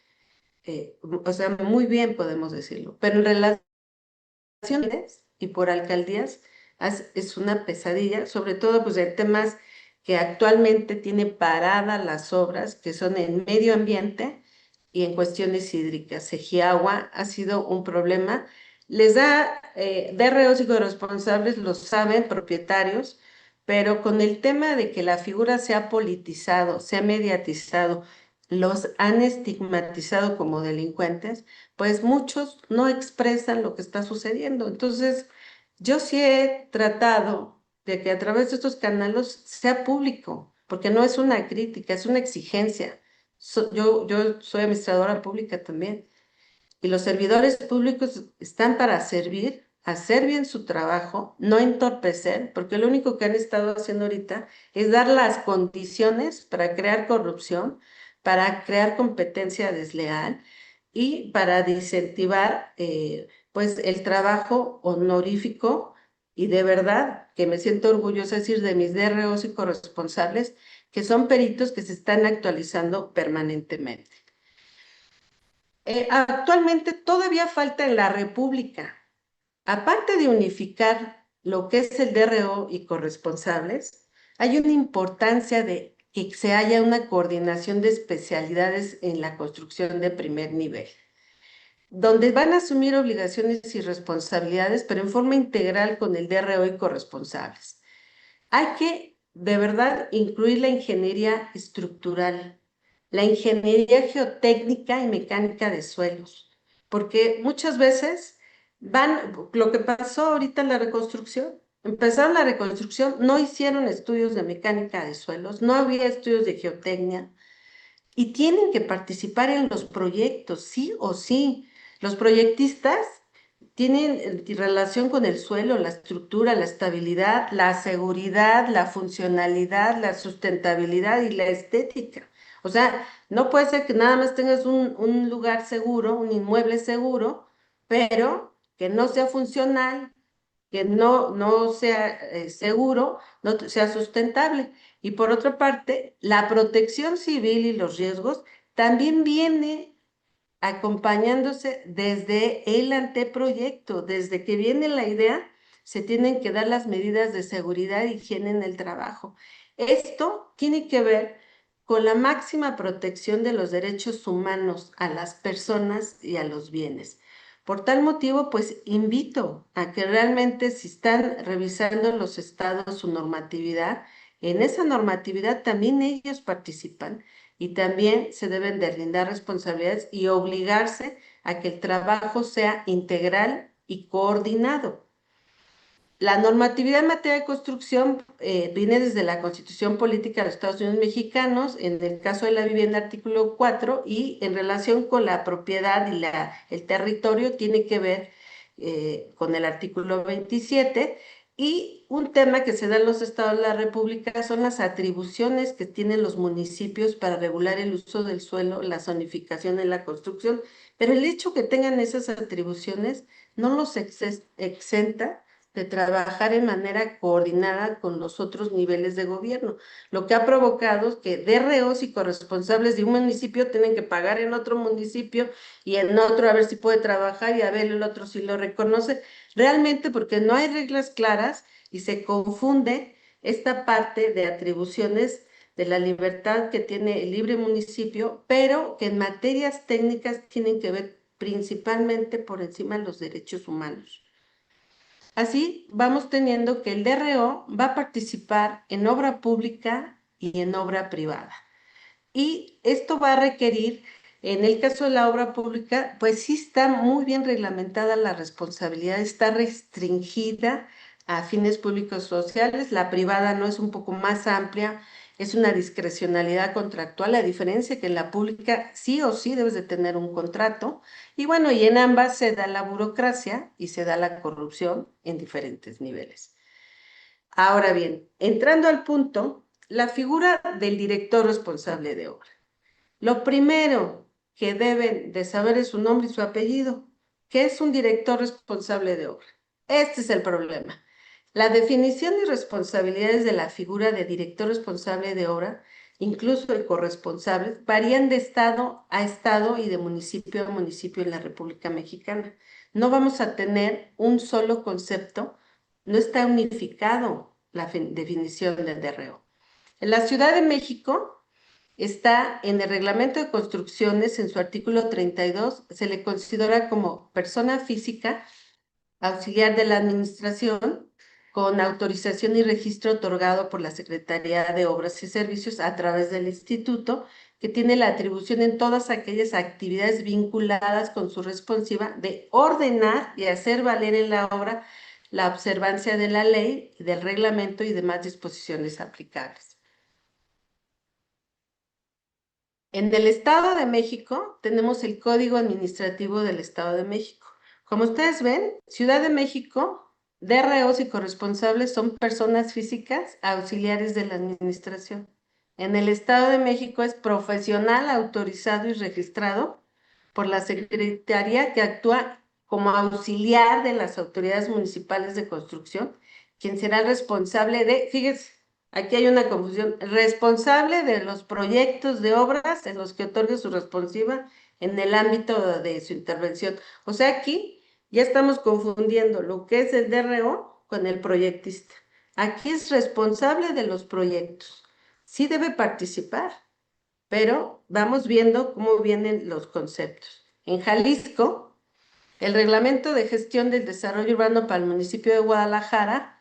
o sea, muy bien podemos decirlo, pero en relación y por alcaldías es una pesadilla, sobre todo pues en temas que actualmente tiene paradas las obras, que son en medio ambiente y en cuestiones hídricas. Segiagua ha sido un problema. Les da DROs y corresponsables, lo saben, propietarios, pero con el tema de que la figura se ha politizado, se ha mediatizado, los han estigmatizado como delincuentes, pues muchos no expresan lo que está sucediendo. Entonces, yo sí he tratado de que a través de estos canales sea público, porque no es una crítica, es una exigencia. Yo soy administradora pública también, y los servidores públicos están para servir, hacer bien su trabajo, no entorpecer, porque lo único que han estado haciendo ahorita es dar las condiciones para crear corrupción, para crear competencia desleal y para incentivar pues el trabajo honorífico y de verdad que me siento orgullosa de decir de mis DROs y corresponsables que son peritos que se están actualizando permanentemente. Actualmente todavía falta en la República, aparte de unificar lo que es el DRO y corresponsables, hay una importancia de que se haya una coordinación de especialidades en la construcción de primer nivel, donde van a asumir obligaciones y responsabilidades, pero en forma integral con el DRO y corresponsables. Hay que, de verdad, incluir la ingeniería estructural, la ingeniería geotécnica y mecánica de suelos, porque muchas veces lo que pasó ahorita en la reconstrucción, empezaron la reconstrucción, no hicieron estudios de mecánica de suelos, no había estudios de geotecnia, y tienen que participar en los proyectos, sí o sí. Los proyectistas tienen relación con el suelo, la estructura, la estabilidad, la seguridad, la funcionalidad, la sustentabilidad y la estética. O sea, no puede ser que nada más tengas un lugar seguro, un inmueble seguro, pero que no sea funcional, que no sea seguro, no sea sustentable. Y por otra parte, la protección civil y los riesgos también viene acompañándose desde el anteproyecto, desde que viene la idea, se tienen que dar las medidas de seguridad e higiene en el trabajo. Esto tiene que ver con la máxima protección de los derechos humanos a las personas y a los bienes. Por tal motivo, pues invito a que realmente si están revisando los estados su normatividad, en esa normatividad también ellos participan y también se deben de lindar responsabilidades y obligarse a que el trabajo sea integral y coordinado. La normatividad en materia de construcción viene desde la Constitución Política de los Estados Unidos Mexicanos, en el caso de la vivienda, artículo 4, y en relación con la propiedad y el territorio tiene que ver con el artículo 27, y un tema que se da en los estados de la República son las atribuciones que tienen los municipios para regular el uso del suelo, la zonificación en la construcción, pero el hecho que tengan esas atribuciones no los exenta de trabajar en manera coordinada con los otros niveles de gobierno, lo que ha provocado que DROs y corresponsables de un municipio tienen que pagar en otro municipio y en otro a ver si puede trabajar y a ver el otro si lo reconoce, realmente porque no hay reglas claras y se confunde esta parte de atribuciones de la libertad que tiene el libre municipio, pero que en materias técnicas tienen que ver principalmente por encima de los derechos humanos. Así vamos teniendo que el DRO va a participar en obra pública y en obra privada. Y esto va a requerir, en el caso de la obra pública, pues sí está muy bien reglamentada la responsabilidad, está restringida a fines públicos sociales, la privada no es un poco más amplia es una discrecionalidad contractual, a diferencia que en la pública sí o sí debes de tener un contrato. Y bueno, y en ambas se da la burocracia y se da la corrupción en diferentes niveles. Ahora bien, entrando al punto, la figura del director responsable de obra. Lo primero que deben de saber es su nombre y su apellido. ¿Qué es un director responsable de obra? Este es el problema. La definición y responsabilidades de la figura de director responsable de obra, incluso de corresponsables, varían de estado a estado y de municipio a municipio en la República Mexicana. No vamos a tener un solo concepto, no está unificado la definición del DRO. En la Ciudad de México está en el Reglamento de Construcciones, en su artículo 32, se le considera como persona física auxiliar de la administración con autorización y registro otorgado por la Secretaría de Obras y Servicios a través del instituto, que tiene la atribución en todas aquellas actividades vinculadas con su responsiva de ordenar y hacer valer en la obra la observancia de la ley, del reglamento y demás disposiciones aplicables. En el Estado de México tenemos el Código Administrativo del Estado de México. Como ustedes ven, Ciudad de México, DROs y corresponsables son personas físicas auxiliares de la administración. En el Estado de México es profesional autorizado y registrado por la Secretaría que actúa como auxiliar de las autoridades municipales de construcción, quien será el responsable de, fíjense, aquí hay una confusión, responsable de los proyectos de obras en los que otorgue su responsiva en el ámbito de su intervención. O sea, aquí ya estamos confundiendo lo que es el DRO con el proyectista. Aquí es responsable de los proyectos. Sí debe participar, pero vamos viendo cómo vienen los conceptos. En Jalisco, el Reglamento de Gestión del Desarrollo Urbano para el municipio de Guadalajara,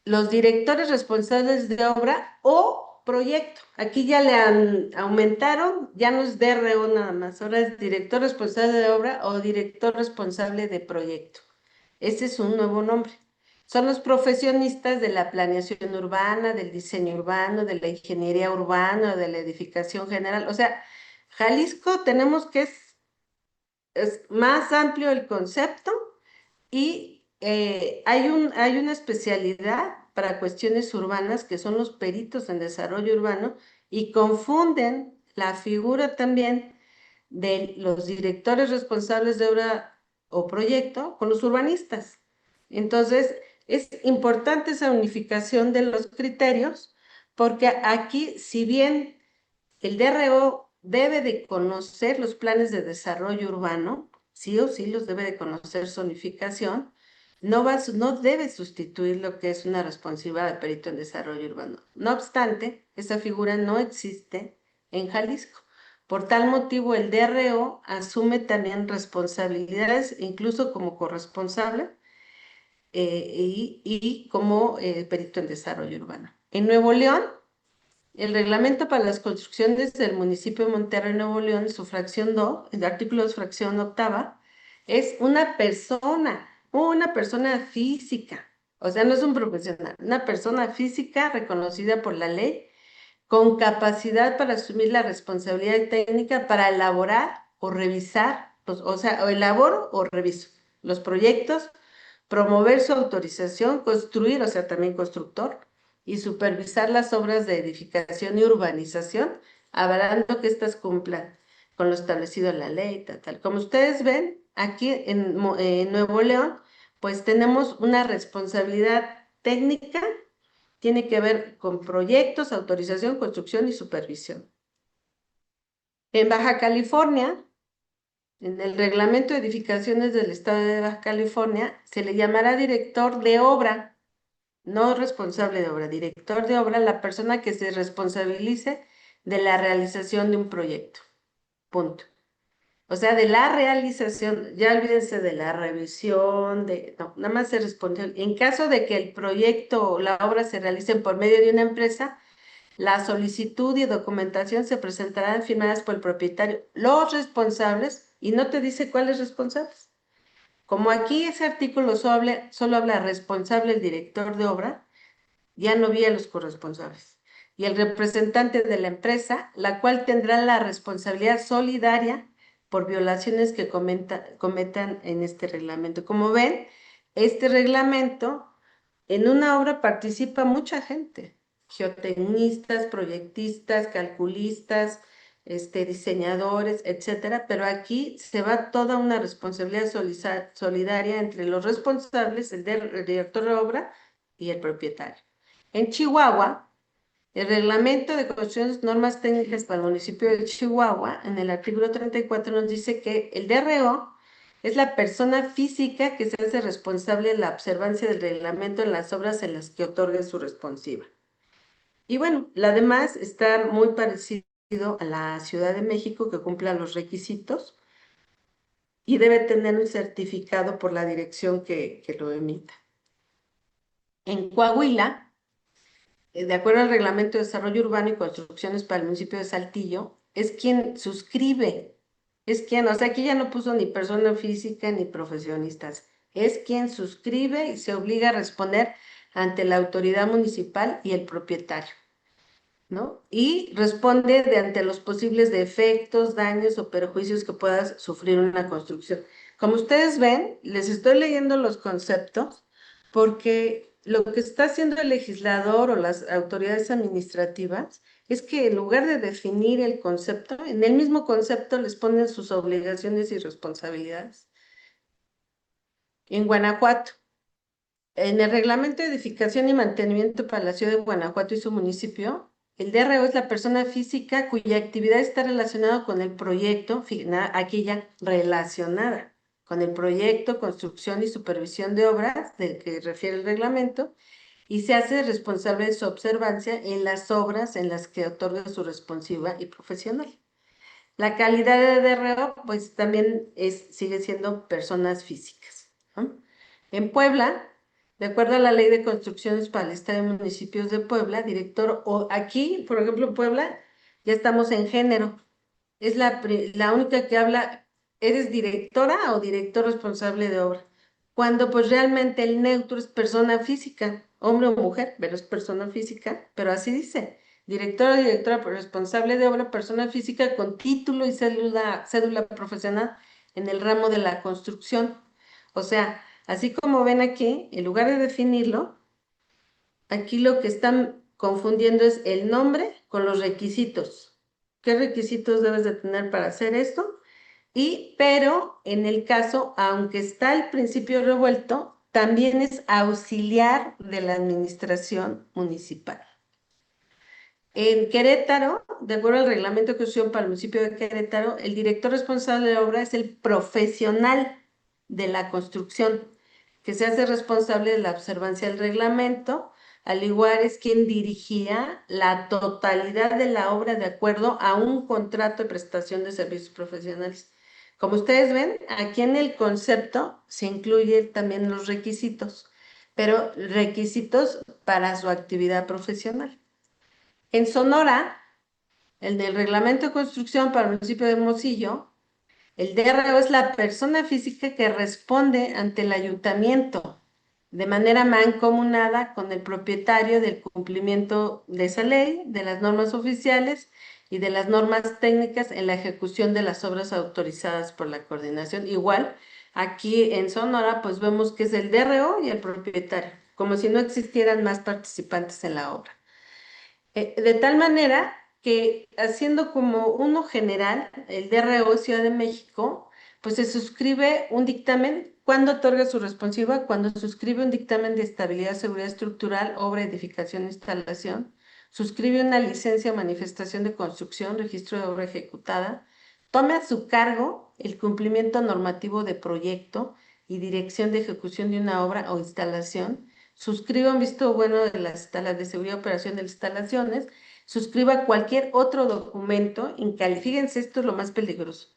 los directores responsables de obra o proyecto. Aquí ya le aumentaron, ya no es DRO nada más, ahora es director responsable de obra o director responsable de proyecto. Ese es un nuevo nombre. Son los profesionistas de la planeación urbana, del diseño urbano, de la ingeniería urbana, de la edificación general. O sea, Jalisco tenemos que es más amplio el concepto y hay una especialidad para cuestiones urbanas que son los peritos en desarrollo urbano y confunden la figura también de los directores responsables de obra o proyecto con los urbanistas. Entonces, es importante esa unificación de los criterios porque aquí, si bien el DRO debe de conocer los planes de desarrollo urbano, sí o sí los debe de conocer su unificación, no debe sustituir lo que es una responsabilidad de perito en desarrollo urbano. No obstante, esa figura no existe en Jalisco. Por tal motivo, el DRO asume también responsabilidades, incluso como corresponsable y como perito en desarrollo urbano. En Nuevo León, el reglamento para las construcciones del municipio de Monterrey, Nuevo León, su fracción 2, el artículo 2, fracción octava, es una persona física, o sea, no es un profesional, una persona física reconocida por la ley con capacidad para asumir la responsabilidad técnica para elaborar o revisar, o sea, o elaboro o reviso los proyectos, promover su autorización, construir, o sea, también constructor, y supervisar las obras de edificación y urbanización, avalando que éstas cumplan con lo establecido en la ley, tal. Como ustedes ven, aquí en Nuevo León, pues tenemos una responsabilidad técnica, tiene que ver con proyectos, autorización, construcción y supervisión. En Baja California, en el Reglamento de Edificaciones del Estado de Baja California, se le llamará director de obra, no responsable de obra, director de obra, la persona que se responsabilice de la realización de un proyecto. Punto. O sea, de la realización, ya olvídense de la revisión, no, nada más se responde. En caso de que el proyecto o la obra se realicen por medio de una empresa, la solicitud y documentación se presentarán firmadas por el propietario, los responsables, y no te dice cuáles responsables. Como aquí ese artículo solo habla responsable el director de obra, ya no vi a los corresponsables. y el representante de la empresa, la cual tendrá la responsabilidad solidaria por violaciones que cometan en este reglamento. Como ven, este reglamento, en una obra participa mucha gente, geotecnistas, proyectistas, calculistas, diseñadores, etcétera, pero aquí se va toda una responsabilidad solidaria entre los responsables, el director de obra y el propietario. En Chihuahua, el Reglamento de Construcciones Normas Técnicas para el municipio de Chihuahua, en el artículo 34, nos dice que el DRO es la persona física que se hace responsable de la observancia del reglamento en las obras en las que otorgue su responsiva. Y bueno, la demás está muy parecido a la Ciudad de México, que cumpla los requisitos y debe tener un certificado por la dirección que lo emita. En Coahuila, de acuerdo al Reglamento de Desarrollo Urbano y Construcciones para el municipio de Saltillo, es quien suscribe, es quien, o sea, aquí ya no puso ni persona física ni profesionistas, es quien suscribe y se obliga a responder ante la autoridad municipal y el propietario, ¿no? Y responde ante los posibles defectos, daños o perjuicios que pueda sufrir una construcción. Como ustedes ven, les estoy leyendo los conceptos porque lo que está haciendo el legislador o las autoridades administrativas es que en lugar de definir el concepto, en el mismo concepto les ponen sus obligaciones y responsabilidades. En Guanajuato, en el Reglamento de Edificación y Mantenimiento para la Ciudad de Guanajuato y su municipio, el DRO es la persona física cuya actividad está relacionada con el proyecto, aquí ya relacionada con el proyecto, construcción y supervisión de obras del que refiere el reglamento, y se hace responsable de su observancia en las obras en las que otorga su responsiva y profesional. La calidad de DRO, pues también sigue siendo personas físicas, ¿no? En Puebla, de acuerdo a la Ley de Construcciones para el Estado y Municipios de Puebla, director, o aquí, por ejemplo, en Puebla, ya estamos en género. Es la única que habla, ¿eres directora o director responsable de obra? Cuando pues realmente el neutro es persona física, hombre o mujer, pero es persona física, pero así dice, director o directora responsable de obra, persona física con título y cédula profesional en el ramo de la construcción. O sea, así como ven aquí, en lugar de definirlo, aquí lo que están confundiendo es el nombre con los requisitos. ¿Qué requisitos debes de tener para hacer esto? Pero en el caso, aunque está el principio revuelto, también es auxiliar de la administración municipal. En Querétaro, de acuerdo al reglamento de construcción para el municipio de Querétaro, el director responsable de obra es el profesional de la construcción, que se hace responsable de la observancia del reglamento, al igual es quien dirigía la totalidad de la obra de acuerdo a un contrato de prestación de servicios profesionales. Como ustedes ven, aquí en el concepto se incluyen también los requisitos, pero requisitos para su actividad profesional. En Sonora, el del Reglamento de Construcción para el municipio de Hermosillo, el DRO es la persona física que responde ante el ayuntamiento de manera mancomunada con el propietario del cumplimiento de esa ley, de las normas oficiales y de las normas técnicas en la ejecución de las obras autorizadas por la coordinación. Igual, aquí en Sonora, pues vemos que es el DRO y el propietario, como si no existieran más participantes en la obra. De tal manera que haciendo como uno general, el DRO Ciudad de México, pues se suscribe un dictamen. ¿Cuándo otorga su responsiva? Cuando suscribe un dictamen de estabilidad, seguridad estructural, obra, edificación, instalación, suscribe una licencia o manifestación de construcción, registro de obra ejecutada, toma a su cargo el cumplimiento normativo de proyecto y dirección de ejecución de una obra o instalación, suscriba un visto bueno de las de seguridad de operación de las instalaciones, suscriba cualquier otro documento, fíjense, esto es lo más peligroso,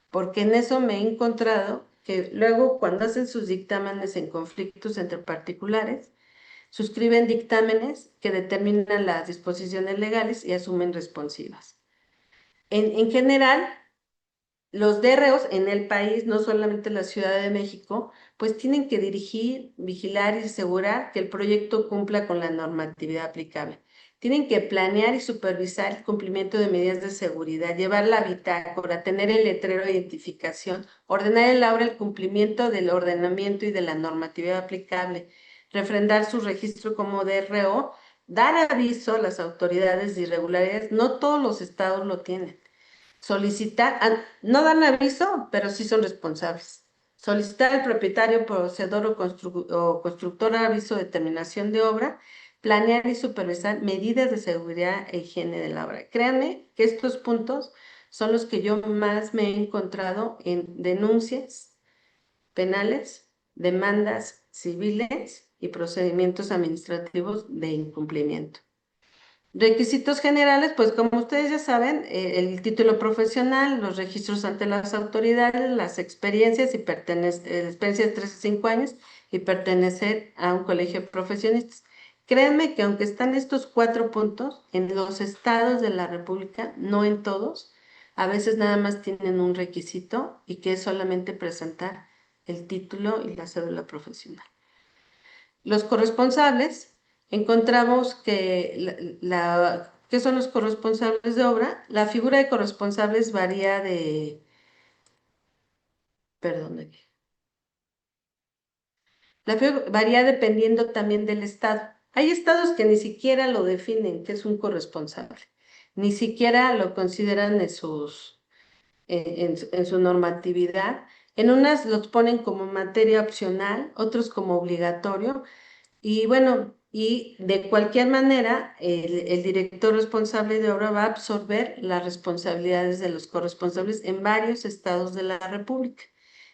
porque en eso me he encontrado que luego cuando hacen sus dictámenes en conflictos entre particulares, suscriben dictámenes que determinan las disposiciones legales y asumen responsivas. En general, los DROs en el país, no solamente la Ciudad de México, pues tienen que dirigir, vigilar y asegurar que el proyecto cumpla con la normatividad aplicable. tienen que planear y supervisar el cumplimiento de medidas de seguridad, llevar la bitácora, tener el letrero de identificación, ordenar en la obra el cumplimiento del ordenamiento y de la normatividad aplicable, refrendar su registro como DRO, dar aviso a las autoridades de irregularidades. No todos los estados lo tienen. Solicitar, no dan aviso, pero sí son responsables. Solicitar al propietario, poseedor o constructor aviso de terminación de obra, planear y supervisar medidas de seguridad e higiene de la obra. Créanme que estos puntos son los que yo más me he encontrado en denuncias penales, demandas civiles y procedimientos administrativos de incumplimiento. Requisitos generales, pues como ustedes ya saben, el título profesional, los registros ante las autoridades, las experiencias y experiencias de 3 a 5 años y pertenecer a un colegio de profesionistas. Créanme que aunque están estos 4 puntos, en los estados de la República, no en todos, a veces nada más tienen un requisito y que es solamente presentar el título y la cédula profesional. Los corresponsables, encontramos que ¿qué son los corresponsables de obra? La figura de corresponsables varía varía dependiendo también del estado. Hay estados que ni siquiera lo definen, que es un corresponsable, ni siquiera lo consideran en su normatividad. En unas los ponen como materia opcional, otros como obligatorio. Y bueno, y de cualquier manera, el director responsable de obra va a absorber las responsabilidades de los corresponsables en varios estados de la República.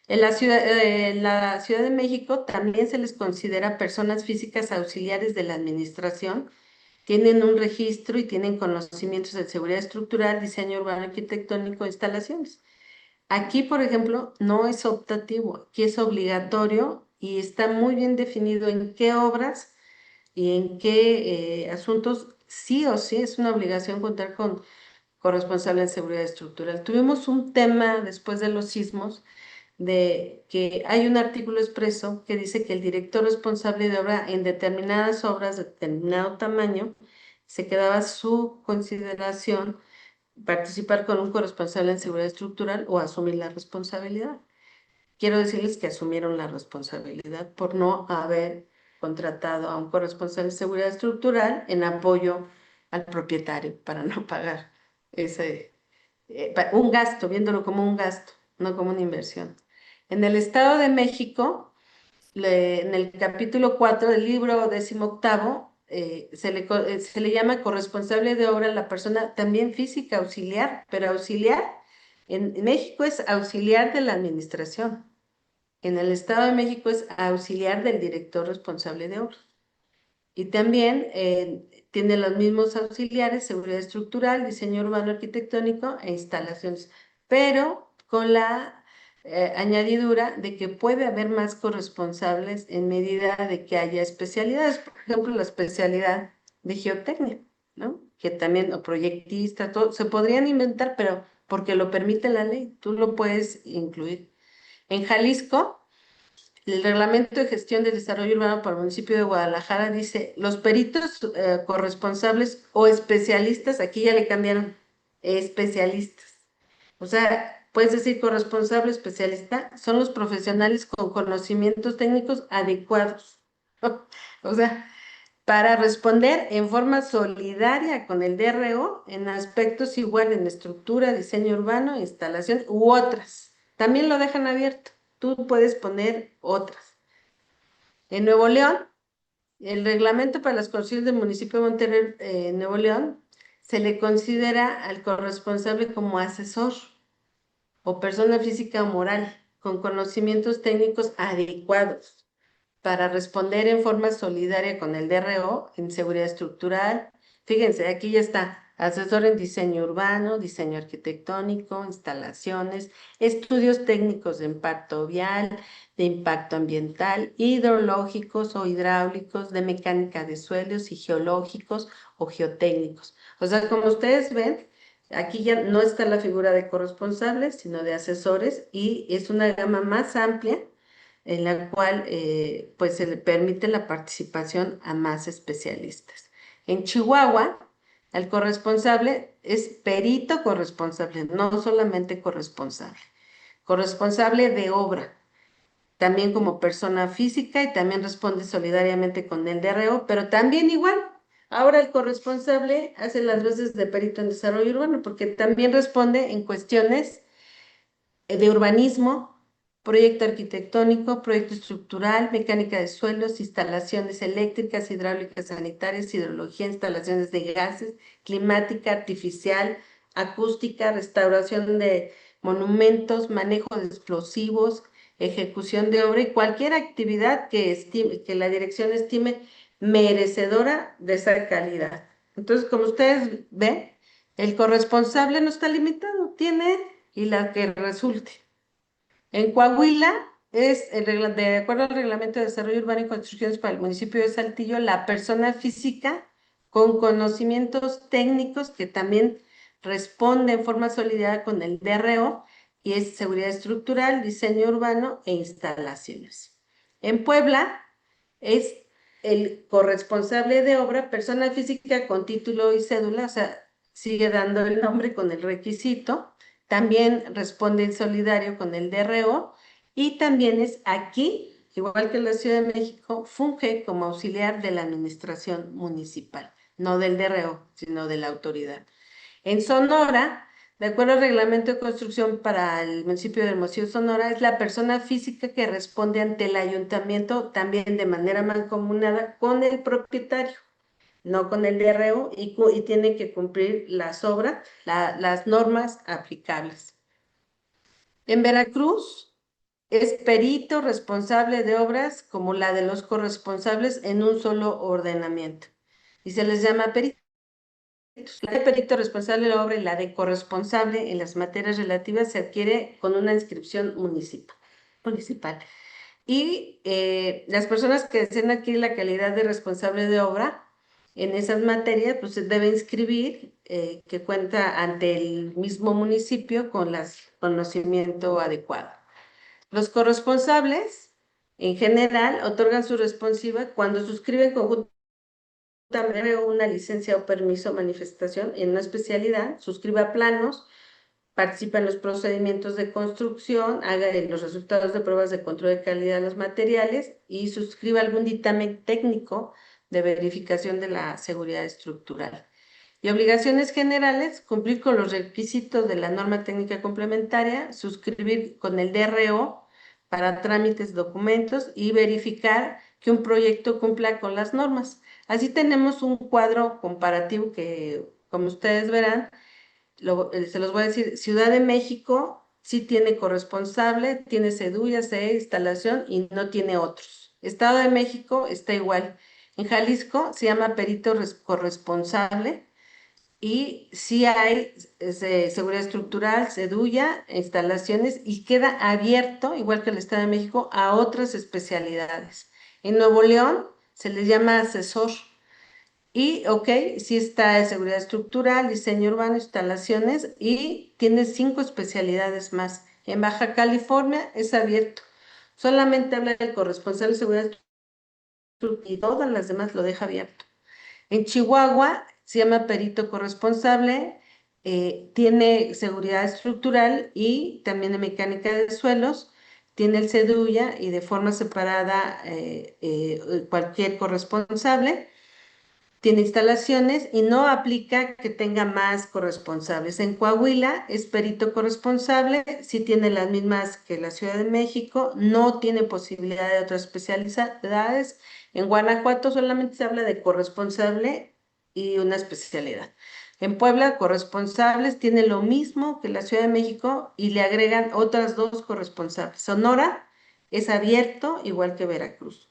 En la Ciudad de México también se les considera personas físicas auxiliares de la administración, tienen un registro y tienen conocimientos de seguridad estructural, diseño urbano, arquitectónico, instalaciones. Aquí, por ejemplo, no es optativo, aquí es obligatorio y está muy bien definido en qué obras y en qué asuntos sí o sí es una obligación contar con corresponsable en seguridad estructural. Tuvimos un tema después de los sismos de que hay un artículo expreso que dice que el director responsable de obra en determinadas obras de determinado tamaño se quedaba su consideración participar con un corresponsable en seguridad estructural o asumir la responsabilidad. Quiero decirles que asumieron la responsabilidad por no haber contratado a un corresponsable de seguridad estructural en apoyo al propietario para no pagar un gasto, viéndolo como un gasto, no como una inversión. En el Estado de México, en el capítulo 4 del libro 18, se le llama corresponsable de obra a la persona también física auxiliar, pero auxiliar en México es auxiliar de la administración. En el Estado de México es auxiliar del director responsable de obra. Y también tiene los mismos auxiliares, seguridad estructural, diseño urbano arquitectónico e instalaciones, pero con la añadidura de que puede haber más corresponsables en medida de que haya especialidades, por ejemplo, la especialidad de geotecnia, ¿no? Que también, o proyectista, todo, se podrían inventar, pero porque lo permite la ley, tú lo puedes incluir. En Jalisco, el Reglamento de Gestión del Desarrollo Urbano para el municipio de Guadalajara dice, los peritos corresponsables o especialistas, aquí ya le cambiaron, especialistas. O sea, puedes decir corresponsable, especialista, son los profesionales con conocimientos técnicos adecuados. O sea, para responder en forma solidaria con el DRO en aspectos igual en estructura, diseño urbano, instalación u otras. También lo dejan abierto. Tú puedes poner otras. En Nuevo León, el reglamento para las concesiones del municipio de Monterrey, Nuevo León, se le considera al corresponsable como asesor o persona física o moral con conocimientos técnicos adecuados para responder en forma solidaria con el DRO en seguridad estructural. Fíjense, aquí ya está, asesor en diseño urbano, diseño arquitectónico, instalaciones, estudios técnicos de impacto vial, de impacto ambiental, hidrológicos o hidráulicos, de mecánica de suelos y geológicos o geotécnicos. O sea, como ustedes ven, aquí ya no está la figura de corresponsables, sino de asesores y es una gama más amplia en la cual pues se le permite la participación a más especialistas. En Chihuahua, el corresponsable es perito corresponsable, no solamente corresponsable. Corresponsable de obra, también como persona física y también responde solidariamente con el DRO, pero también igual. Ahora el corresponsable hace las veces de perito en desarrollo urbano porque también responde en cuestiones de urbanismo, proyecto arquitectónico, proyecto estructural, mecánica de suelos, instalaciones eléctricas, hidráulicas, sanitarias, hidrología, instalaciones de gases, climática, artificial, acústica, restauración de monumentos, manejo de explosivos, ejecución de obra y cualquier actividad que la dirección estime merecedora de esa calidad. Entonces, como ustedes ven, el corresponsable no está limitado, tiene y la que resulte. En Coahuila de acuerdo al Reglamento de Desarrollo Urbano y Construcciones para el municipio de Saltillo, la persona física con conocimientos técnicos que también responde en forma solidaria con el DRO y es seguridad estructural, diseño urbano e instalaciones. En Puebla es el corresponsable de obra, persona física con título y cédula, o sea, sigue dando el nombre con el requisito, también responde en solidario con el DRO y también es aquí, igual que en la Ciudad de México, funge como auxiliar de la administración municipal, no del DRO, sino de la autoridad. En Sonora, de acuerdo al reglamento de construcción para el municipio de Hermosillo, Sonora, es la persona física que responde ante el ayuntamiento también de manera mancomunada con el propietario, no con el DRO, y tiene que cumplir las normas aplicables. En Veracruz es perito responsable de obras como la de los corresponsables en un solo ordenamiento y se les llama peritos. La de perito responsable de la obra y la de corresponsable en las materias relativas se adquiere con una inscripción municipal. Y las personas que deseen adquirir la calidad de responsable de obra en esas materias, pues se debe inscribir, que cuenta ante el mismo municipio con el conocimiento adecuado. Los corresponsables, en general, otorgan su responsiva cuando suscriben conjuntamente una licencia o permiso o manifestación en una especialidad, suscriba planos, participa en los procedimientos de construcción, haga los resultados de pruebas de control de calidad de los materiales y suscriba algún dictamen técnico de verificación de la seguridad estructural. Y obligaciones generales, cumplir con los requisitos de la norma técnica complementaria, suscribir con el DRO para trámites, documentos y verificar que un proyecto cumpla con las normas. Así tenemos un cuadro comparativo que, como ustedes verán, se los voy a decir. Ciudad de México sí tiene corresponsable, tiene cédula, instalación y no tiene otros. Estado de México está igual. En Jalisco se llama perito corresponsable y sí hay seguridad estructural, cédula, instalaciones y queda abierto, igual que el Estado de México, a otras especialidades. En Nuevo León se les llama asesor. Y, sí está de seguridad estructural, diseño urbano, instalaciones y tiene 5 especialidades más. En Baja California es abierto. Solamente habla del corresponsal de seguridad estructural y todas las demás lo deja abierto. En Chihuahua se llama perito corresponsable, tiene seguridad estructural y también de mecánica de suelos, tiene el CEDUYA y de forma separada cualquier corresponsable. Tiene instalaciones y no aplica que tenga más corresponsables. En Coahuila es perito corresponsable, sí tiene las mismas que la Ciudad de México, no tiene posibilidad de otras especialidades. En Guanajuato solamente se habla de corresponsable y una especialidad. En Puebla, corresponsables tiene lo mismo que la Ciudad de México y le agregan otras 2 corresponsables. Sonora es abierto, igual que Veracruz.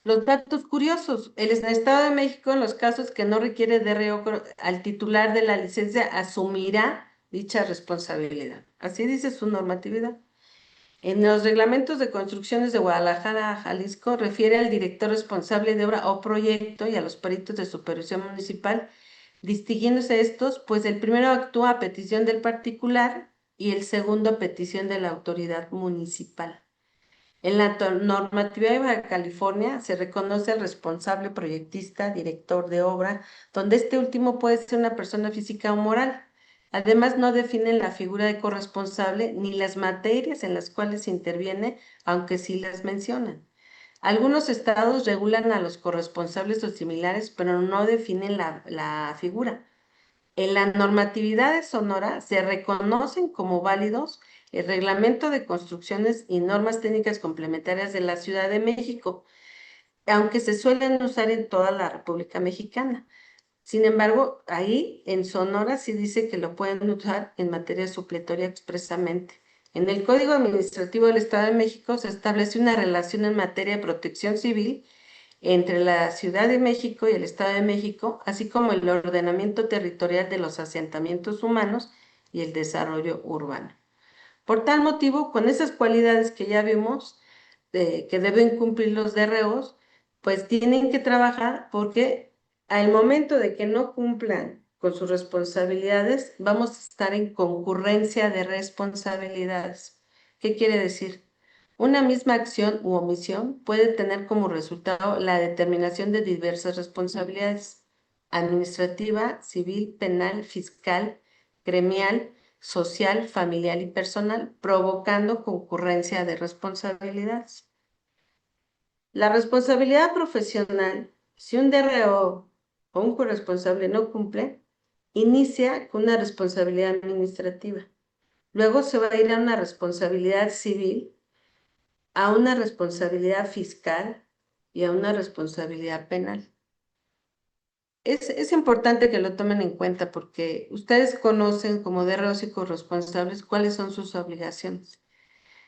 Los datos curiosos. El Estado de México, en los casos que no requiere DRO, al titular de la licencia asumirá dicha responsabilidad. Así dice su normatividad. En los reglamentos de construcciones de Guadalajara, Jalisco, refiere al director responsable de obra o proyecto y a los peritos de supervisión municipal, distinguiéndose estos, pues el primero actúa a petición del particular y el segundo a petición de la autoridad municipal. En la normatividad de Baja California se reconoce al responsable proyectista, director de obra, donde este último puede ser una persona física o moral. Además, no definen la figura de corresponsable ni las materias en las cuales se interviene, aunque sí las mencionan. Algunos estados regulan a los corresponsables o similares, pero no definen la figura. En la normatividad de Sonora se reconocen como válidos el Reglamento de Construcciones y normas técnicas complementarias de la Ciudad de México, aunque se suelen usar en toda la República Mexicana. Sin embargo, ahí en Sonora sí dice que lo pueden usar en materia supletoria expresamente. En el Código Administrativo del Estado de México se establece una relación en materia de protección civil entre la Ciudad de México y el Estado de México, así como el ordenamiento territorial de los asentamientos humanos y el desarrollo urbano. Por tal motivo, con esas cualidades que ya vimos, que deben cumplir los DROs, pues tienen que trabajar porque al momento de que no cumplan con sus responsabilidades, vamos a estar en concurrencia de responsabilidades. ¿Qué quiere decir? Una misma acción u omisión puede tener como resultado la determinación de diversas responsabilidades: administrativa, civil, penal, fiscal, gremial, social, familiar y personal, provocando concurrencia de responsabilidades. La responsabilidad profesional, si un DRO o un corresponsable no cumple, inicia con una responsabilidad administrativa. Luego se va a ir a una responsabilidad civil, a una responsabilidad fiscal y a una responsabilidad penal. Es importante que lo tomen en cuenta porque ustedes conocen como DROs y corresponsables cuáles son sus obligaciones.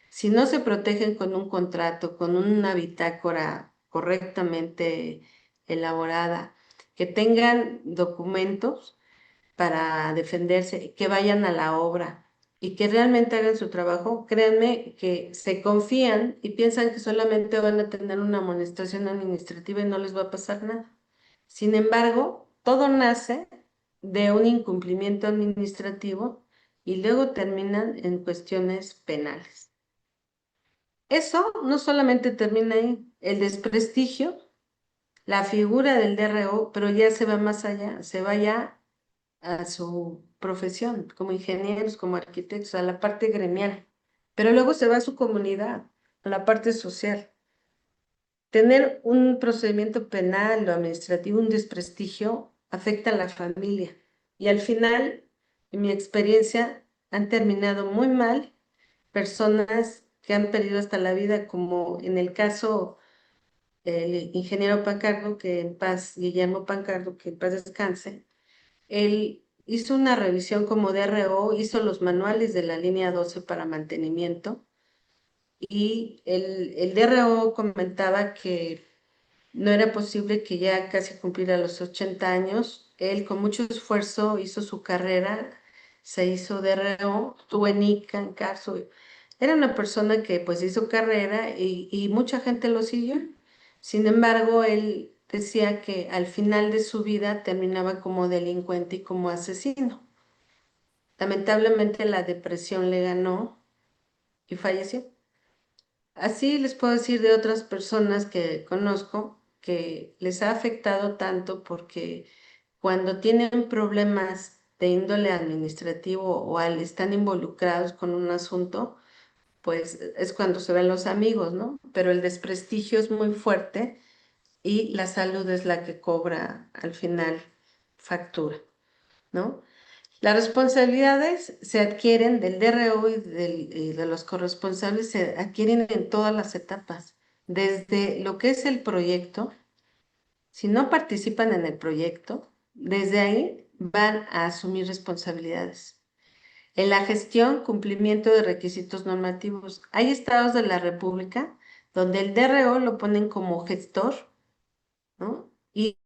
Si no se protegen con un contrato, con una bitácora correctamente elaborada, que tengan documentos para defenderse, que vayan a la obra y que realmente hagan su trabajo, créanme que se confían y piensan que solamente van a tener una amonestación administrativa y no les va a pasar nada. Sin embargo, todo nace de un incumplimiento administrativo y luego terminan en cuestiones penales. Eso no solamente termina ahí, el desprestigio, la figura del DRO, pero ya se va más allá, se va ya a su profesión, como ingenieros, como arquitectos, a la parte gremial, pero luego se va a su comunidad, a la parte social. Tener un procedimiento penal o administrativo, un desprestigio, afecta a la familia y al final, en mi experiencia, han terminado muy mal personas que han perdido hasta la vida, como en el caso del ingeniero Pancardo, que en paz, Guillermo Pancardo, que en paz descanse. Él hizo una revisión como DRO, hizo los manuales de la línea 12 para mantenimiento y el DRO comentaba que no era posible que ya casi cumpliera los 80 años. Él con mucho esfuerzo hizo su carrera, se hizo DRO, estuvo en ICA, en CARSO. Era una persona que pues hizo carrera y mucha gente lo siguió. Sin embargo, él decía que al final de su vida terminaba como delincuente y como asesino. Lamentablemente la depresión le ganó y falleció. Así les puedo decir de otras personas que conozco que les ha afectado tanto porque cuando tienen problemas de índole administrativo o al están involucrados con un asunto, pues es cuando se ven los amigos, ¿no? Pero el desprestigio es muy fuerte y la salud es la que cobra al final factura, ¿no? Las responsabilidades se adquieren del DRO y de los corresponsables, se adquieren en todas las etapas, desde lo que es el proyecto. Si no participan en el proyecto, desde ahí van a asumir responsabilidades. En la gestión, cumplimiento de requisitos normativos. Hay estados de la República donde el DRO lo ponen como gestor, ¿no? Y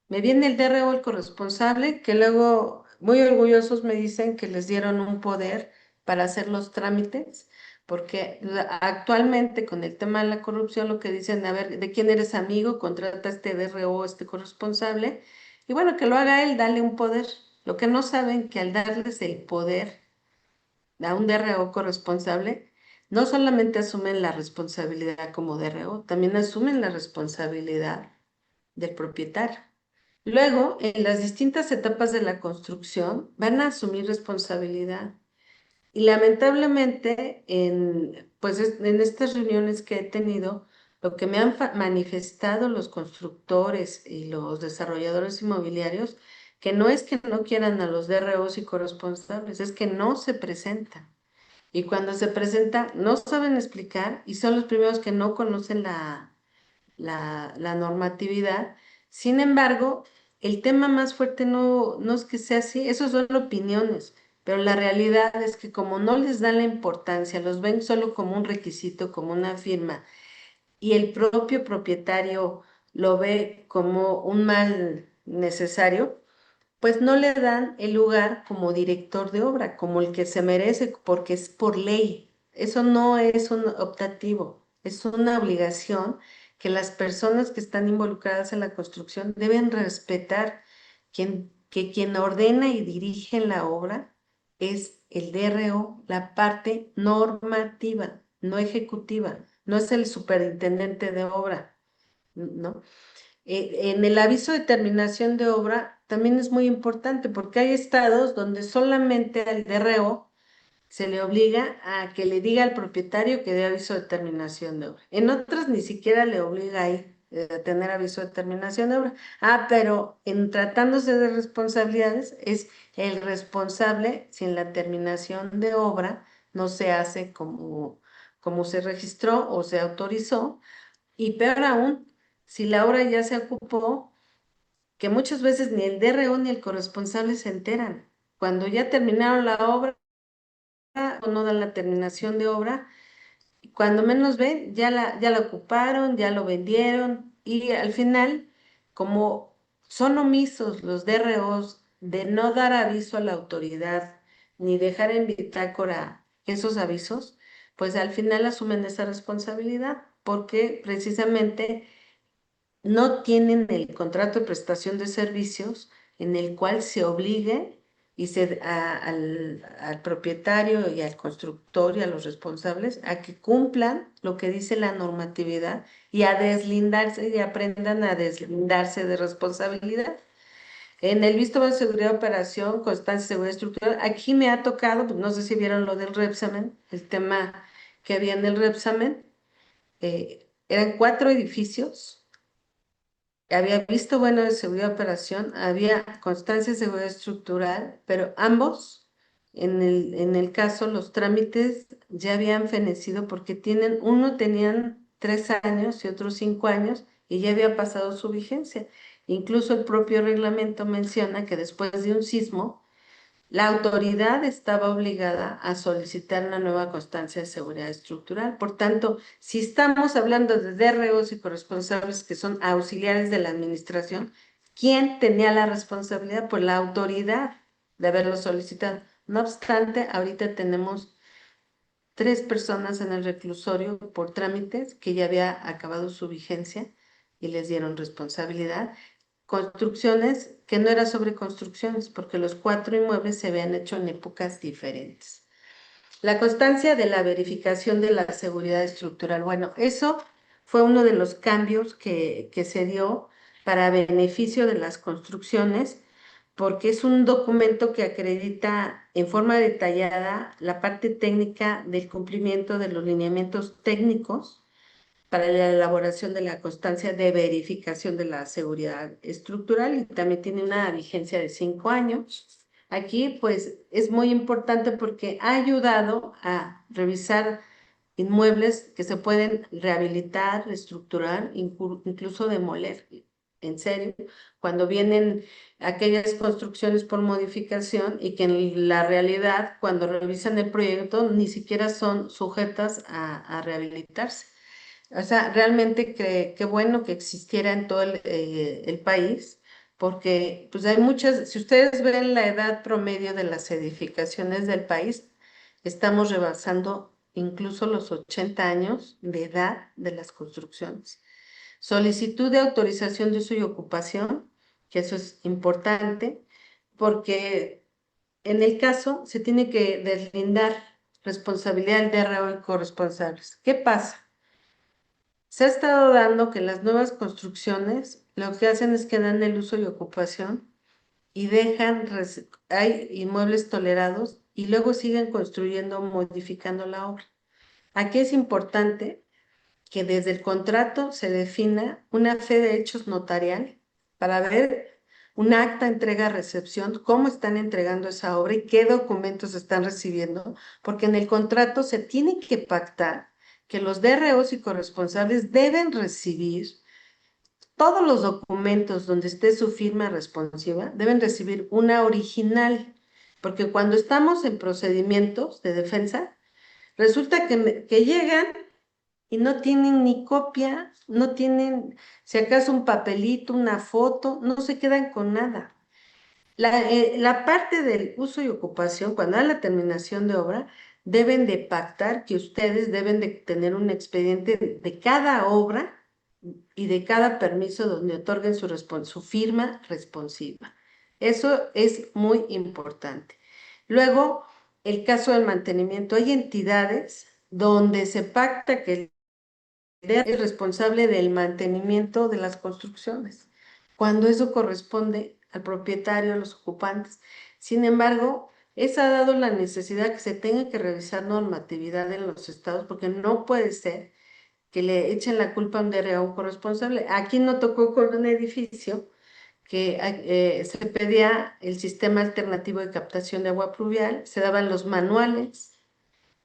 me viene el DRO, el corresponsable, que luego muy orgullosos me dicen que les dieron un poder para hacer los trámites, porque actualmente con el tema de la corrupción lo que dicen, a ver, ¿de quién eres amigo? Contrata este DRO, este corresponsable, y bueno, que lo haga él, dale un poder. Lo que no saben que al darles el poder a un DRO corresponsable, no solamente asumen la responsabilidad como DRO, también asumen la responsabilidad del propietario. Luego, en las distintas etapas de la construcción, van a asumir responsabilidad. Y lamentablemente, en estas reuniones que he tenido, lo que me han manifestado los constructores y los desarrolladores inmobiliarios, que no es que no quieran a los DROs y corresponsables, es que no se presentan. Y cuando se presentan, no saben explicar y son los primeros que no conocen la normatividad. Sin embargo, el tema más fuerte no es que sea así, eso son opiniones, pero la realidad es que como no les dan la importancia, los ven solo como un requisito, como una firma, y el propio propietario lo ve como un mal necesario, pues no le dan el lugar como director de obra, como el que se merece, porque es por ley. Eso no es un optativo, es una obligación que las personas que están involucradas en la construcción deben respetar. Que quien ordena y dirige la obra es el DRO, la parte normativa, no ejecutiva, no es el superintendente de obra, ¿no? En el aviso de terminación de obra también es muy importante porque hay estados donde solamente al DRO se le obliga a que le diga al propietario que dé aviso de terminación de obra. En otras ni siquiera le obliga a tener aviso de terminación de obra. Pero en tratándose de responsabilidades es el responsable si en la terminación de obra no se hace como se registró o se autorizó. Y peor aún, si la obra ya se ocupó, que muchas veces ni el DRO ni el corresponsable se enteran. Cuando ya terminaron la obra o no dan la terminación de obra, cuando menos ven, ya la ocuparon, ya lo vendieron y al final, como son omisos los DROs de no dar aviso a la autoridad ni dejar en bitácora esos avisos, pues al final asumen esa responsabilidad porque precisamente no tienen el contrato de prestación de servicios en el cual se obligue al propietario y al constructor y a los responsables a que cumplan lo que dice la normatividad y a deslindarse y aprendan a deslindarse de responsabilidad. En el visto de seguridad de operación, constancia de seguridad estructural, aquí me ha tocado, pues no sé si vieron lo del Repsamen, el tema que había en el Repsamen, eran 4 edificios. Había visto bueno de seguridad de operación, había constancia de seguridad estructural, pero ambos, en el caso, los trámites ya habían fenecido porque uno tenían 3 años y otro 5 años y ya había pasado su vigencia. Incluso el propio reglamento menciona que después de un sismo, la autoridad estaba obligada a solicitar una nueva constancia de seguridad estructural. Por tanto, si estamos hablando de DROs y corresponsables que son auxiliares de la administración, ¿quién tenía la responsabilidad? Pues la autoridad de haberlo solicitado. No obstante, ahorita tenemos 3 personas en el reclusorio por trámites que ya había acabado su vigencia y les dieron responsabilidad. Construcciones que no era sobre construcciones, porque los 4 inmuebles se habían hecho en épocas diferentes. La constancia de la verificación de la seguridad estructural. Bueno, eso fue uno de los cambios que se dio para beneficio de las construcciones, porque es un documento que acredita en forma detallada la parte técnica del cumplimiento de los lineamientos técnicos para la elaboración de la constancia de verificación de la seguridad estructural y también tiene una vigencia de 5 años. Aquí pues es muy importante porque ha ayudado a revisar inmuebles que se pueden rehabilitar, reestructurar, incluso demoler. En serio, cuando vienen aquellas construcciones por modificación y que en la realidad, cuando revisan el proyecto, ni siquiera son sujetas a rehabilitarse. O sea, realmente qué bueno que existiera en todo el país, porque pues hay muchas, si ustedes ven la edad promedio de las edificaciones del país, estamos rebasando incluso los 80 años de edad de las construcciones. Solicitud de autorización de uso y ocupación, que eso es importante, porque en el caso se tiene que deslindar responsabilidad del DRO y corresponsables. ¿Qué pasa? Se ha estado dando que las nuevas construcciones lo que hacen es que dan el uso y ocupación y hay inmuebles tolerados y luego siguen construyendo, modificando la obra. Aquí es importante que desde el contrato se defina una fe de hechos notarial para ver un acta entrega-recepción, cómo están entregando esa obra y qué documentos están recibiendo, porque en el contrato se tiene que pactar que los DROs y corresponsables deben recibir todos los documentos donde esté su firma responsiva, deben recibir una original, porque cuando estamos en procedimientos de defensa, resulta que llegan y no tienen ni copia, no tienen, si acaso un papelito, una foto, no se quedan con nada. La parte del uso y ocupación, cuando hay la terminación de obra, deben de pactar que ustedes deben de tener un expediente de cada obra y de cada permiso donde otorguen su firma responsiva. Eso es muy importante. Luego, el caso del mantenimiento. Hay entidades donde se pacta que es responsable del mantenimiento de las construcciones, cuando eso corresponde al propietario, a los ocupantes. Sin embargo, esa ha dado la necesidad que se tenga que revisar normatividad en los estados, porque no puede ser que le echen la culpa a un DRO a un corresponsable. Aquí no tocó con un edificio que se pedía el sistema alternativo de captación de agua pluvial, se daban los manuales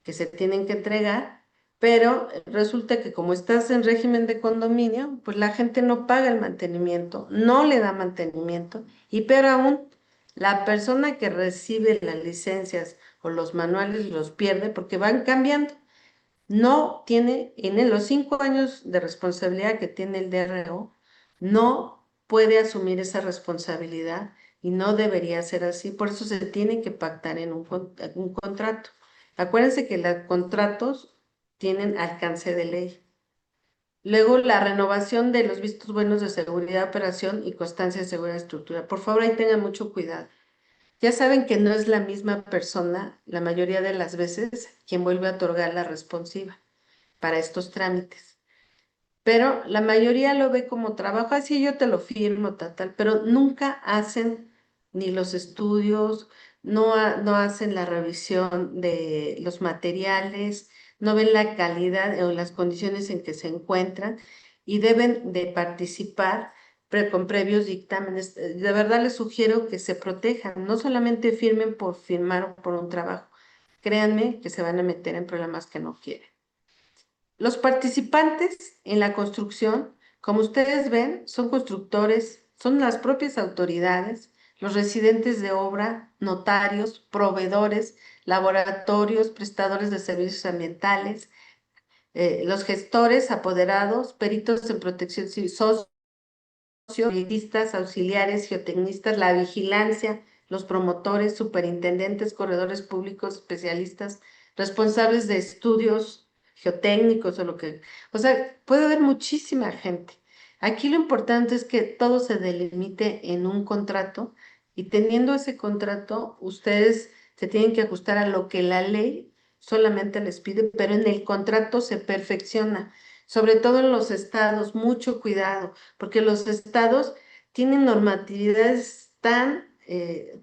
que se tienen que entregar, pero resulta que como estás en régimen de condominio, pues la gente no paga el mantenimiento, no le da mantenimiento, y peor aún, la persona que recibe las licencias o los manuales los pierde porque van cambiando. No tiene, en los 5 años de responsabilidad que tiene el DRO, no puede asumir esa responsabilidad y no debería ser así. Por eso se tiene que pactar en un contrato. Acuérdense que los contratos tienen alcance de ley. Luego, la renovación de los vistos buenos de seguridad, operación y constancia de seguridad de estructura. Por favor, ahí tengan mucho cuidado. Ya saben que no es la misma persona, la mayoría de las veces, quien vuelve a otorgar la responsiva para estos trámites. Pero la mayoría lo ve como trabajo, así yo te lo firmo, tal, pero nunca hacen ni los estudios, no hacen la revisión de los materiales, no ven la calidad o las condiciones en que se encuentran y deben de participar con previos dictámenes. De verdad les sugiero que se protejan, no solamente firmen por firmar o por un trabajo. Créanme que se van a meter en problemas que no quieren. Los participantes en la construcción, como ustedes ven, son constructores, son las propias autoridades, los residentes de obra, notarios, proveedores, laboratorios, prestadores de servicios ambientales, los gestores, apoderados, peritos en protección civil, socios, auxiliares, geotecnistas, la vigilancia, los promotores, superintendentes, corredores públicos, especialistas, responsables de estudios geotécnicos o sea, puede haber muchísima gente. Aquí lo importante es que todo se delimite en un contrato y teniendo ese contrato, ustedes se tienen que ajustar a lo que la ley solamente les pide, pero en el contrato se perfecciona, sobre todo en los estados, mucho cuidado, porque los estados tienen normatividades tan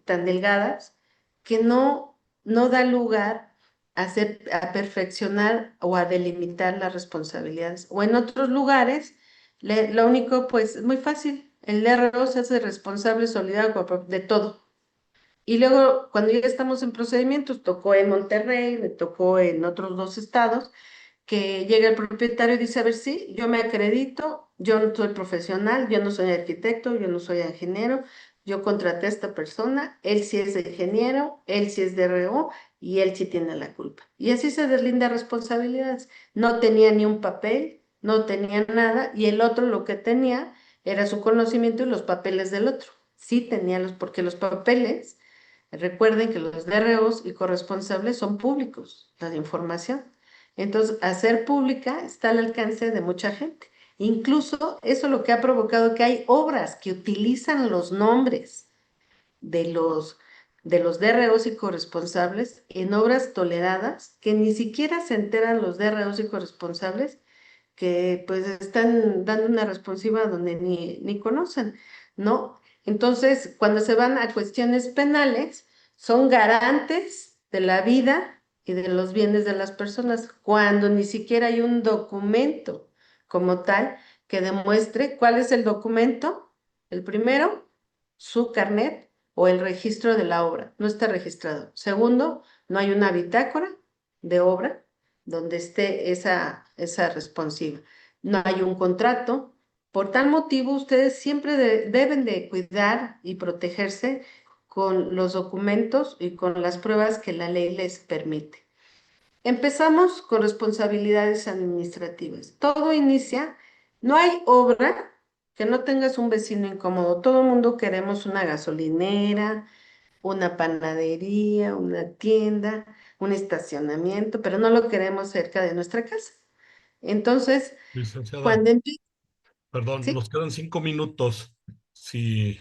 delgadas que no da lugar a perfeccionar o a delimitar las responsabilidades. O en otros lugares, lo único, pues, es muy fácil. El DRO se hace responsable solidario de todo. Y luego, cuando ya estamos en procedimientos, tocó en Monterrey, me tocó en otros 2 estados, que llega el propietario y dice, a ver, sí, yo me acredito, yo no soy profesional, yo no soy arquitecto, yo no soy ingeniero, yo contraté a esta persona, él sí es ingeniero, él sí es DRO y él sí tiene la culpa. Y así se deslinda responsabilidades. No tenía ni un papel, no tenía nada, y el otro lo que tenía era su conocimiento y los papeles del otro. Sí tenía porque los papeles, recuerden que los DROs y corresponsables son públicos, la de información. Entonces, hacer pública está al alcance de mucha gente. Incluso eso lo que ha provocado que hay obras que utilizan los nombres de los de los DROs y corresponsables en obras toleradas que ni siquiera se enteran los DROs y corresponsables que pues están dando una responsiva donde ni conocen, ¿no? Entonces, cuando se van a cuestiones penales, son garantes de la vida y de los bienes de las personas, cuando ni siquiera hay un documento como tal que demuestre cuál es el documento. El primero, su carnet o el registro de la obra, no está registrado. Segundo, no hay una bitácora de obra donde esté esa responsiva. No hay un contrato. Por tal motivo, ustedes siempre deben de cuidar y protegerse con los documentos y con las pruebas que la ley les permite. Empezamos con responsabilidades administrativas. Todo inicia, no hay obra que no tengas un vecino incómodo. Todo el mundo queremos una gasolinera, una panadería, una tienda, un estacionamiento, pero no lo queremos cerca de nuestra casa. Entonces, Licenciada, cuando empieza, perdón, ¿sí? nos quedan 5 minutos. Si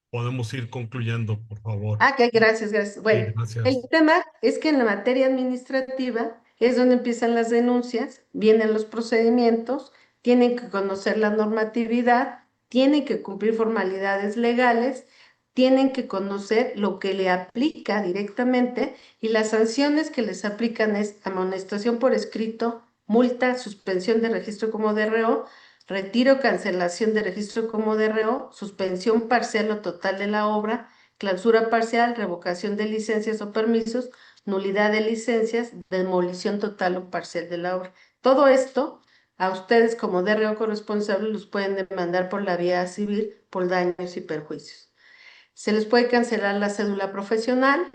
podemos ir concluyendo, por favor. Ah, ok, gracias, gracias. Sí, Bueno, el gracias. tema es que en la materia administrativa es donde empiezan las denuncias, vienen los procedimientos, tienen que conocer la normatividad, tienen que cumplir formalidades legales, tienen que conocer lo que le aplica directamente y las sanciones que les aplican es amonestación por escrito, multa, suspensión de registro como DRO, retiro, cancelación de registro como DRO, suspensión parcial o total de la obra, clausura parcial, revocación de licencias o permisos, nulidad de licencias, demolición total o parcial de la obra. Todo esto, a ustedes como DRO corresponsable los pueden demandar por la vía civil por daños y perjuicios. Se les puede cancelar la cédula profesional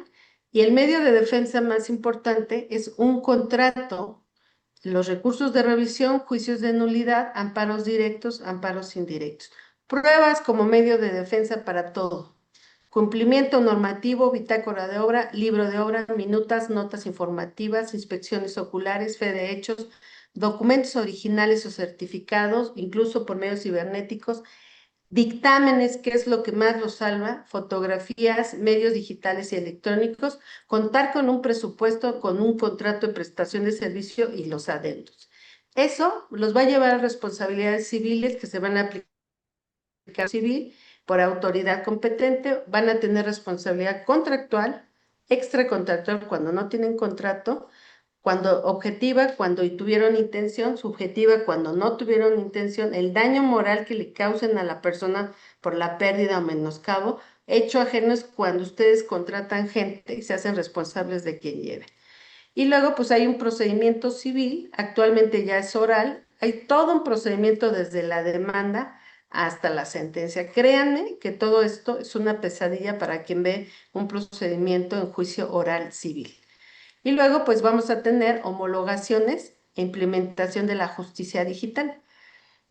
y el medio de defensa más importante es un contrato, los recursos de revisión, juicios de nulidad, amparos directos, amparos indirectos. Pruebas como medio de defensa para todo. Cumplimiento normativo, bitácora de obra, libro de obra, minutas, notas informativas, inspecciones oculares, fe de hechos, documentos originales o certificados, incluso por medios cibernéticos, dictámenes, que es lo que más los salva, fotografías, medios digitales y electrónicos, contar con un presupuesto, con un contrato de prestación de servicio y los adendos. Eso los va a llevar a responsabilidades civiles que se van a aplicar civil por autoridad competente, van a tener responsabilidad contractual, extracontractual cuando no tienen contrato, cuando objetiva, cuando tuvieron intención, subjetiva, cuando no tuvieron intención, el daño moral que le causen a la persona por la pérdida o menoscabo, hecho ajeno es cuando ustedes contratan gente y se hacen responsables de quien lleve. Y luego pues hay un procedimiento civil, actualmente ya es oral, hay todo un procedimiento desde la demanda hasta la sentencia. Créanme que todo esto es una pesadilla para quien ve un procedimiento en juicio oral civil. Y luego pues vamos a tener homologaciones e implementación de la justicia digital.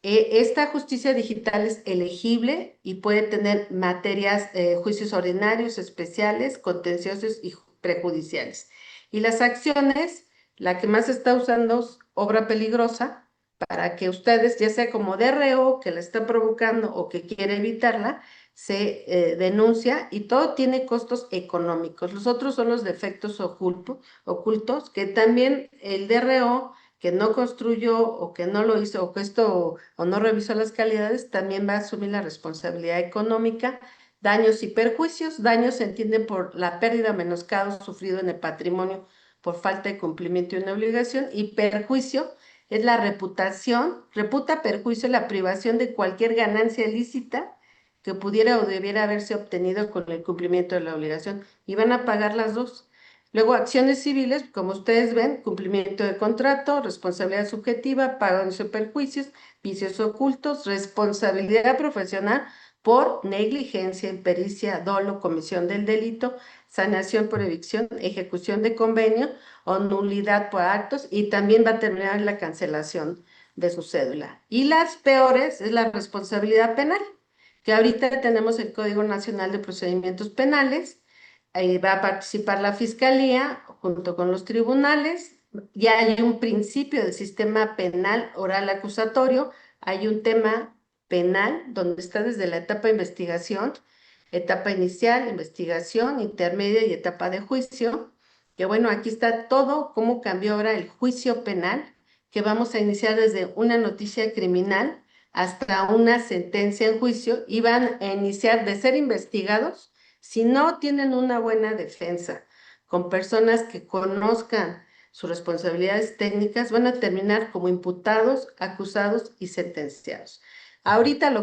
Esta justicia digital es elegible y puede tener materias, juicios ordinarios, especiales, contenciosos y prejudiciales. Y las acciones, la que más se está usando es obra peligrosa, para que ustedes, ya sea como DRO que la está provocando o que quiere evitarla, se denuncia y todo tiene costos económicos. Los otros son los defectos ocultos, que también el DRO que no construyó o que no lo hizo o no revisó las calidades, también va a asumir la responsabilidad económica. Daños y perjuicios. Daños se entienden por la pérdida o menoscabo sufrido en el patrimonio por falta de cumplimiento de una obligación, y perjuicio es la reputación, reputa perjuicio la privación de cualquier ganancia ilícita que pudiera o debiera haberse obtenido con el cumplimiento de la obligación, y van a pagar las dos. Luego, acciones civiles, como ustedes ven, cumplimiento de contrato, responsabilidad subjetiva, pago de perjuicios, vicios ocultos, responsabilidad profesional por negligencia, impericia, dolo, comisión del delito, sanación por evicción, ejecución de convenio o nulidad por actos, y también va a terminar la cancelación de su cédula. Y las peores es la responsabilidad penal, que ahorita tenemos el Código Nacional de Procedimientos Penales. Ahí va a participar la Fiscalía junto con los tribunales. Ya hay un principio del sistema penal oral acusatorio, hay un tema penal donde está desde la etapa de investigación etapa inicial, investigación, intermedia y etapa de juicio. Que bueno, aquí está todo cómo cambió ahora el juicio penal, que vamos a iniciar desde una noticia criminal hasta una sentencia en juicio y van a iniciar de ser investigados si no tienen una buena defensa, con personas que conozcan sus responsabilidades técnicas, van a terminar como imputados, acusados y sentenciados. Ahorita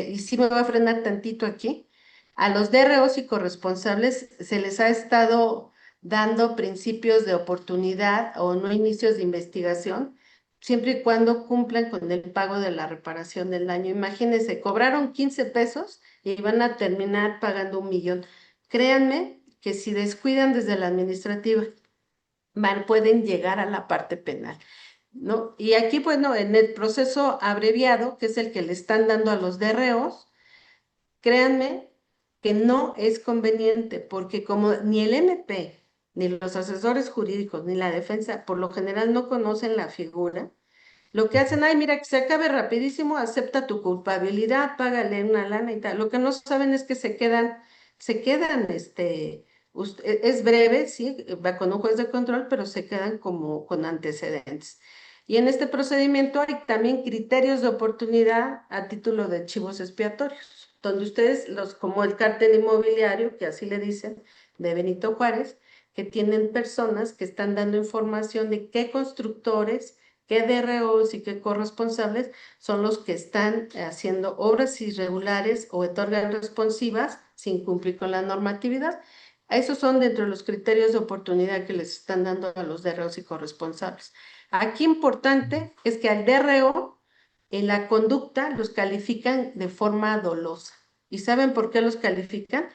y sí me voy a frenar tantito aquí, a los DROs y corresponsables se les ha estado dando principios de oportunidad o no inicios de investigación, siempre y cuando cumplan con el pago de la reparación del daño. Imagínense, cobraron 15 pesos y van a terminar pagando 1,000,000. Créanme que si descuidan desde la administrativa, pueden llegar a la parte penal, ¿no? Y aquí, bueno, en el proceso abreviado, que es el que le están dando a los DROs, créanme que no es conveniente, porque como ni el MP, ni los asesores jurídicos, ni la defensa, por lo general no conocen la figura, lo que hacen, ay, mira, que se acabe rapidísimo, acepta tu culpabilidad, págale una lana y tal. Lo que no saben es que se quedan, es breve, sí, va con un juez de control, pero se quedan como con antecedentes. Y en este procedimiento hay también criterios de oportunidad a título de chivos expiatorios, donde ustedes, como el cártel inmobiliario, que así le dicen, de Benito Juárez, que tienen personas que están dando información de qué constructores, qué DROs y qué corresponsables son los que están haciendo obras irregulares o otorgan responsivas sin cumplir con la normatividad. Esos son dentro de los criterios de oportunidad que les están dando a los DROs y corresponsables. Aquí importante es que al DRO en la conducta los califican de forma dolosa. ¿Y saben por qué los califican?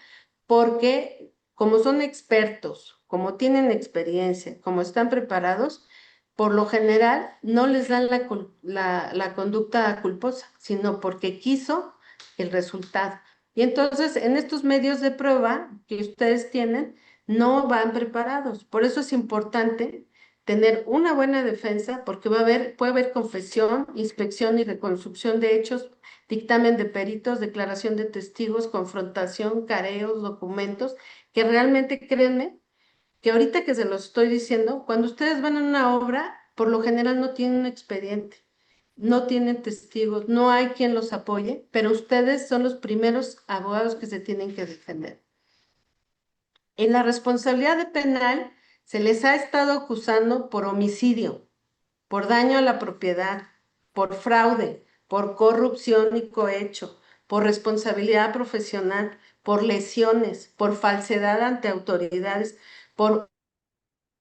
Porque como son expertos, como tienen experiencia, como están preparados, por lo general no les dan la conducta culposa, sino porque quiso el resultado. Y entonces en estos medios de prueba que ustedes tienen, no van preparados. Por eso es importante tener una buena defensa, porque puede haber confesión, inspección y reconstrucción de hechos, dictamen de peritos, declaración de testigos, confrontación, careos, documentos, que realmente, créanme, que ahorita que se los estoy diciendo, cuando ustedes van a una obra, por lo general no tienen un expediente, no tienen testigos, no hay quien los apoye, pero ustedes son los primeros abogados que se tienen que defender. En la responsabilidad penal se les ha estado acusando por homicidio, por daño a la propiedad, por fraude, por corrupción y cohecho, por responsabilidad profesional, por lesiones, por falsedad ante autoridades, por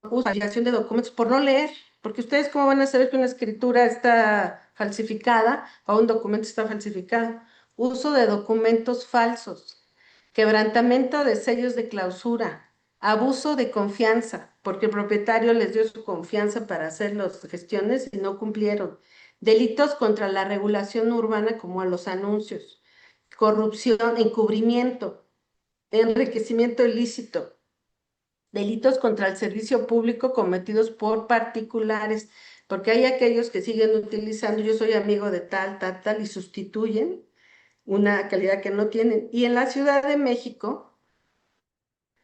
falsificación de documentos, por no leer, porque ustedes cómo van a saber que una escritura está falsificada o un documento está falsificado. Uso de documentos falsos, quebrantamiento de sellos de clausura, abuso de confianza, porque el propietario les dio su confianza para hacer las gestiones y no cumplieron. Delitos contra la regulación urbana como a los anuncios, corrupción, encubrimiento, enriquecimiento ilícito, delitos contra el servicio público cometidos por particulares, porque hay aquellos que siguen utilizando, yo soy amigo de tal, tal, tal, y sustituyen una calidad que no tienen. Y en la Ciudad de México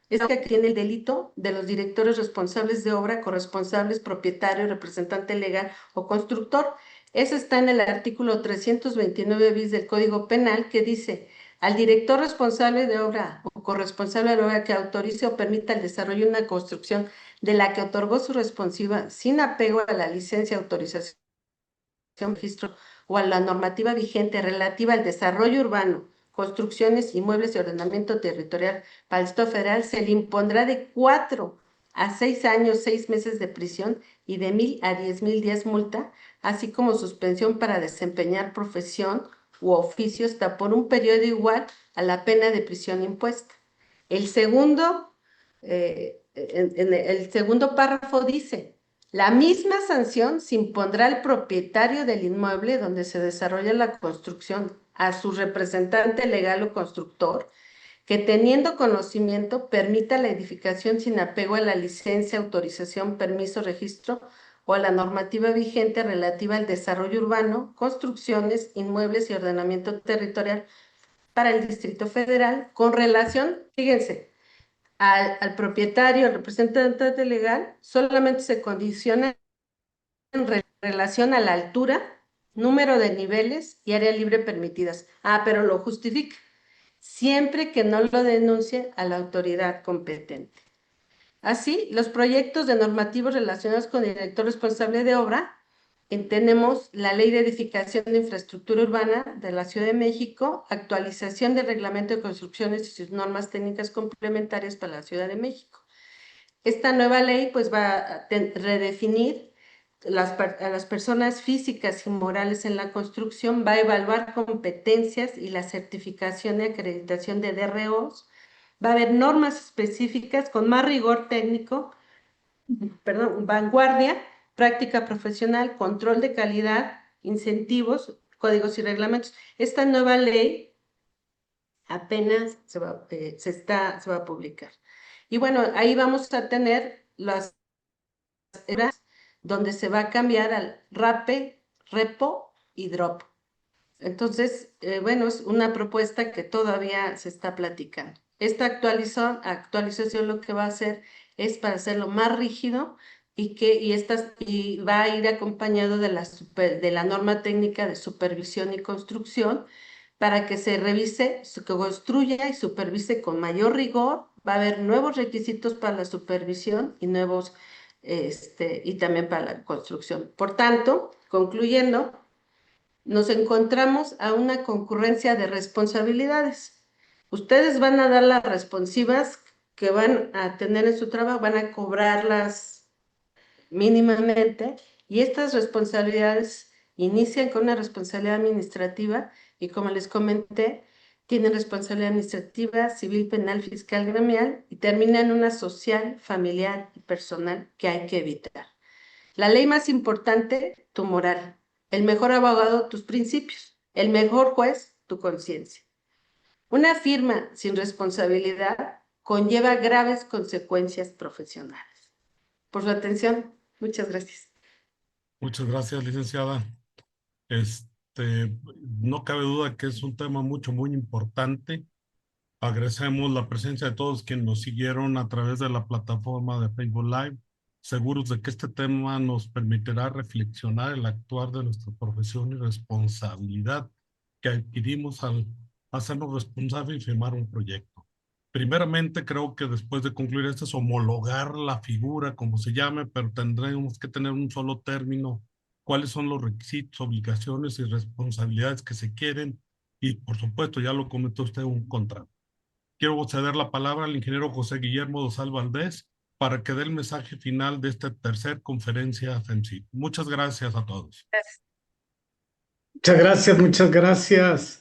es que tiene el delito de los directores responsables de obra, corresponsables, propietario, representante legal o constructor. Eso está en el artículo 329 bis del Código Penal, que dice: al director responsable de obra o corresponsable de obra que autorice o permita el desarrollo de una construcción de la que otorgó su responsiva sin apego a la licencia, autorización, registro o a la normativa vigente relativa al desarrollo urbano, construcciones, inmuebles y ordenamiento territorial para el Estado Federal, se le impondrá de 4 a 6 años, 6 meses de prisión y de 1,000 a 10,000 días multa, así como suspensión para desempeñar profesión u oficio hasta por un periodo igual a la pena de prisión impuesta. El segundo párrafo dice: la misma sanción se impondrá al propietario del inmueble donde se desarrolla la construcción, a su representante legal o constructor, que teniendo conocimiento permita la edificación sin apego a la licencia, autorización, permiso, registro o a la normativa vigente relativa al desarrollo urbano, construcciones, inmuebles y ordenamiento territorial para el Distrito Federal con relación, fíjense, al propietario, al representante legal, solamente se condiciona en relación a la altura, número de niveles y área libre permitidas. Pero lo justifica, siempre que no lo denuncie a la autoridad competente. Así, los proyectos de normativos relacionados con el director responsable de obra, tenemos la Ley de Edificación de Infraestructura Urbana de la Ciudad de México, actualización del Reglamento de Construcciones y sus normas técnicas complementarias para la Ciudad de México. Esta nueva ley pues va a redefinir a las personas físicas y morales en la construcción, va a evaluar competencias y la certificación y acreditación de DROs, va a haber normas específicas con más rigor técnico, vanguardia, práctica profesional, control de calidad, incentivos, códigos y reglamentos. Esta nueva ley apenas se va a publicar. Y bueno, ahí vamos a tener las donde se va a cambiar al RAPE, REPO y DROP. Entonces, bueno, es una propuesta que todavía se está platicando. Esta actualización lo que va a hacer es para hacerlo más rígido y va a ir acompañado de la norma técnica de supervisión y construcción para que se revise, se construya y supervise con mayor rigor. Va a haber nuevos requisitos para la supervisión y y también para la construcción. Por tanto, concluyendo, nos encontramos a una concurrencia de responsabilidades. Ustedes van a dar las responsivas que van a tener en su trabajo, van a cobrarlas mínimamente, y estas responsabilidades inician con una responsabilidad administrativa y, como les comenté, tienen responsabilidad administrativa, civil, penal, fiscal, gremial, y terminan en una social, familiar y personal que hay que evitar. La ley más importante, tu moral. El mejor abogado, tus principios. El mejor juez, tu conciencia. Una firma sin responsabilidad conlleva graves consecuencias profesionales. Por su atención, muchas gracias. Muchas gracias, licenciada. No cabe duda que es un tema muy importante. Agradecemos la presencia de todos quienes nos siguieron a través de la plataforma de Facebook Live, seguros de que este tema nos permitirá reflexionar el actuar de nuestra profesión y responsabilidad que adquirimos al hacernos responsables y firmar un proyecto. Primeramente, creo que después de concluir esto es homologar la figura, como se llame, pero tendremos que tener un solo término: cuáles son los requisitos, obligaciones y responsabilidades que se quieren, y por supuesto, ya lo comentó usted, un contrato. Quiero ceder la palabra al ingeniero José Guillermo Dosal Valdés para que dé el mensaje final de esta tercera conferencia FEMSIC. Muchas gracias a todos. Muchas gracias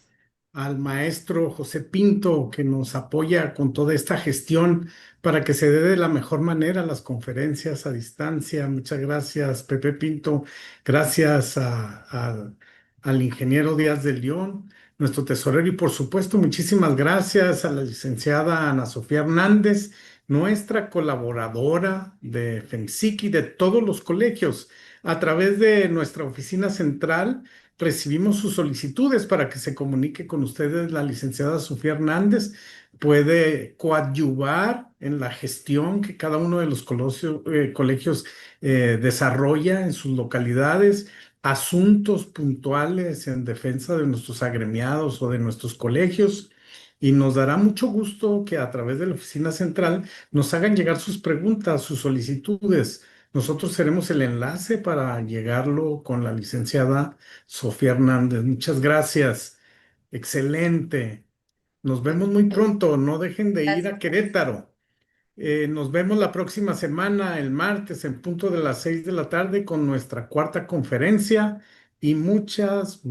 al maestro José Pinto, que nos apoya con toda esta gestión para que se dé de la mejor manera las conferencias a distancia. Muchas gracias, Pepe Pinto. Gracias al ingeniero Díaz de León, nuestro tesorero, y por supuesto, muchísimas gracias a la licenciada Ana Sofía Hernández, nuestra colaboradora de FEMSIC y de todos los colegios. A través de nuestra oficina central recibimos sus solicitudes para que se comunique con ustedes. La licenciada Sofía Hernández puede coadyuvar en la gestión que cada uno de los colegios desarrolla en sus localidades, asuntos puntuales en defensa de nuestros agremiados o de nuestros colegios. Y nos dará mucho gusto que a través de la oficina central nos hagan llegar sus preguntas, sus solicitudes. Nosotros seremos el enlace para llegarlo con la licenciada Sofía Hernández. Muchas gracias. Excelente. Nos vemos muy pronto. No dejen de ir a Querétaro. Nos vemos la próxima semana, el martes, en punto de las 6 de la tarde, con nuestra cuarta conferencia. Y muchas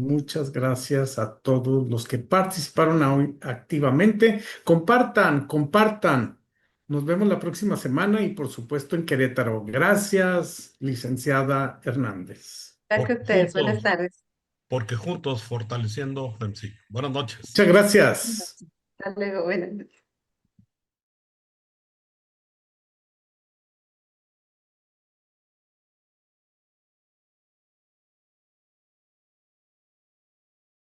gracias a todos los que participaron hoy activamente. Compartan. Nos vemos la próxima semana y, por supuesto, en Querétaro. Gracias, licenciada Hernández. Gracias a ustedes. Buenas tardes. Porque juntos fortaleciendo FEMSIC. Buenas noches. Muchas gracias. Hasta luego. Buenas noches.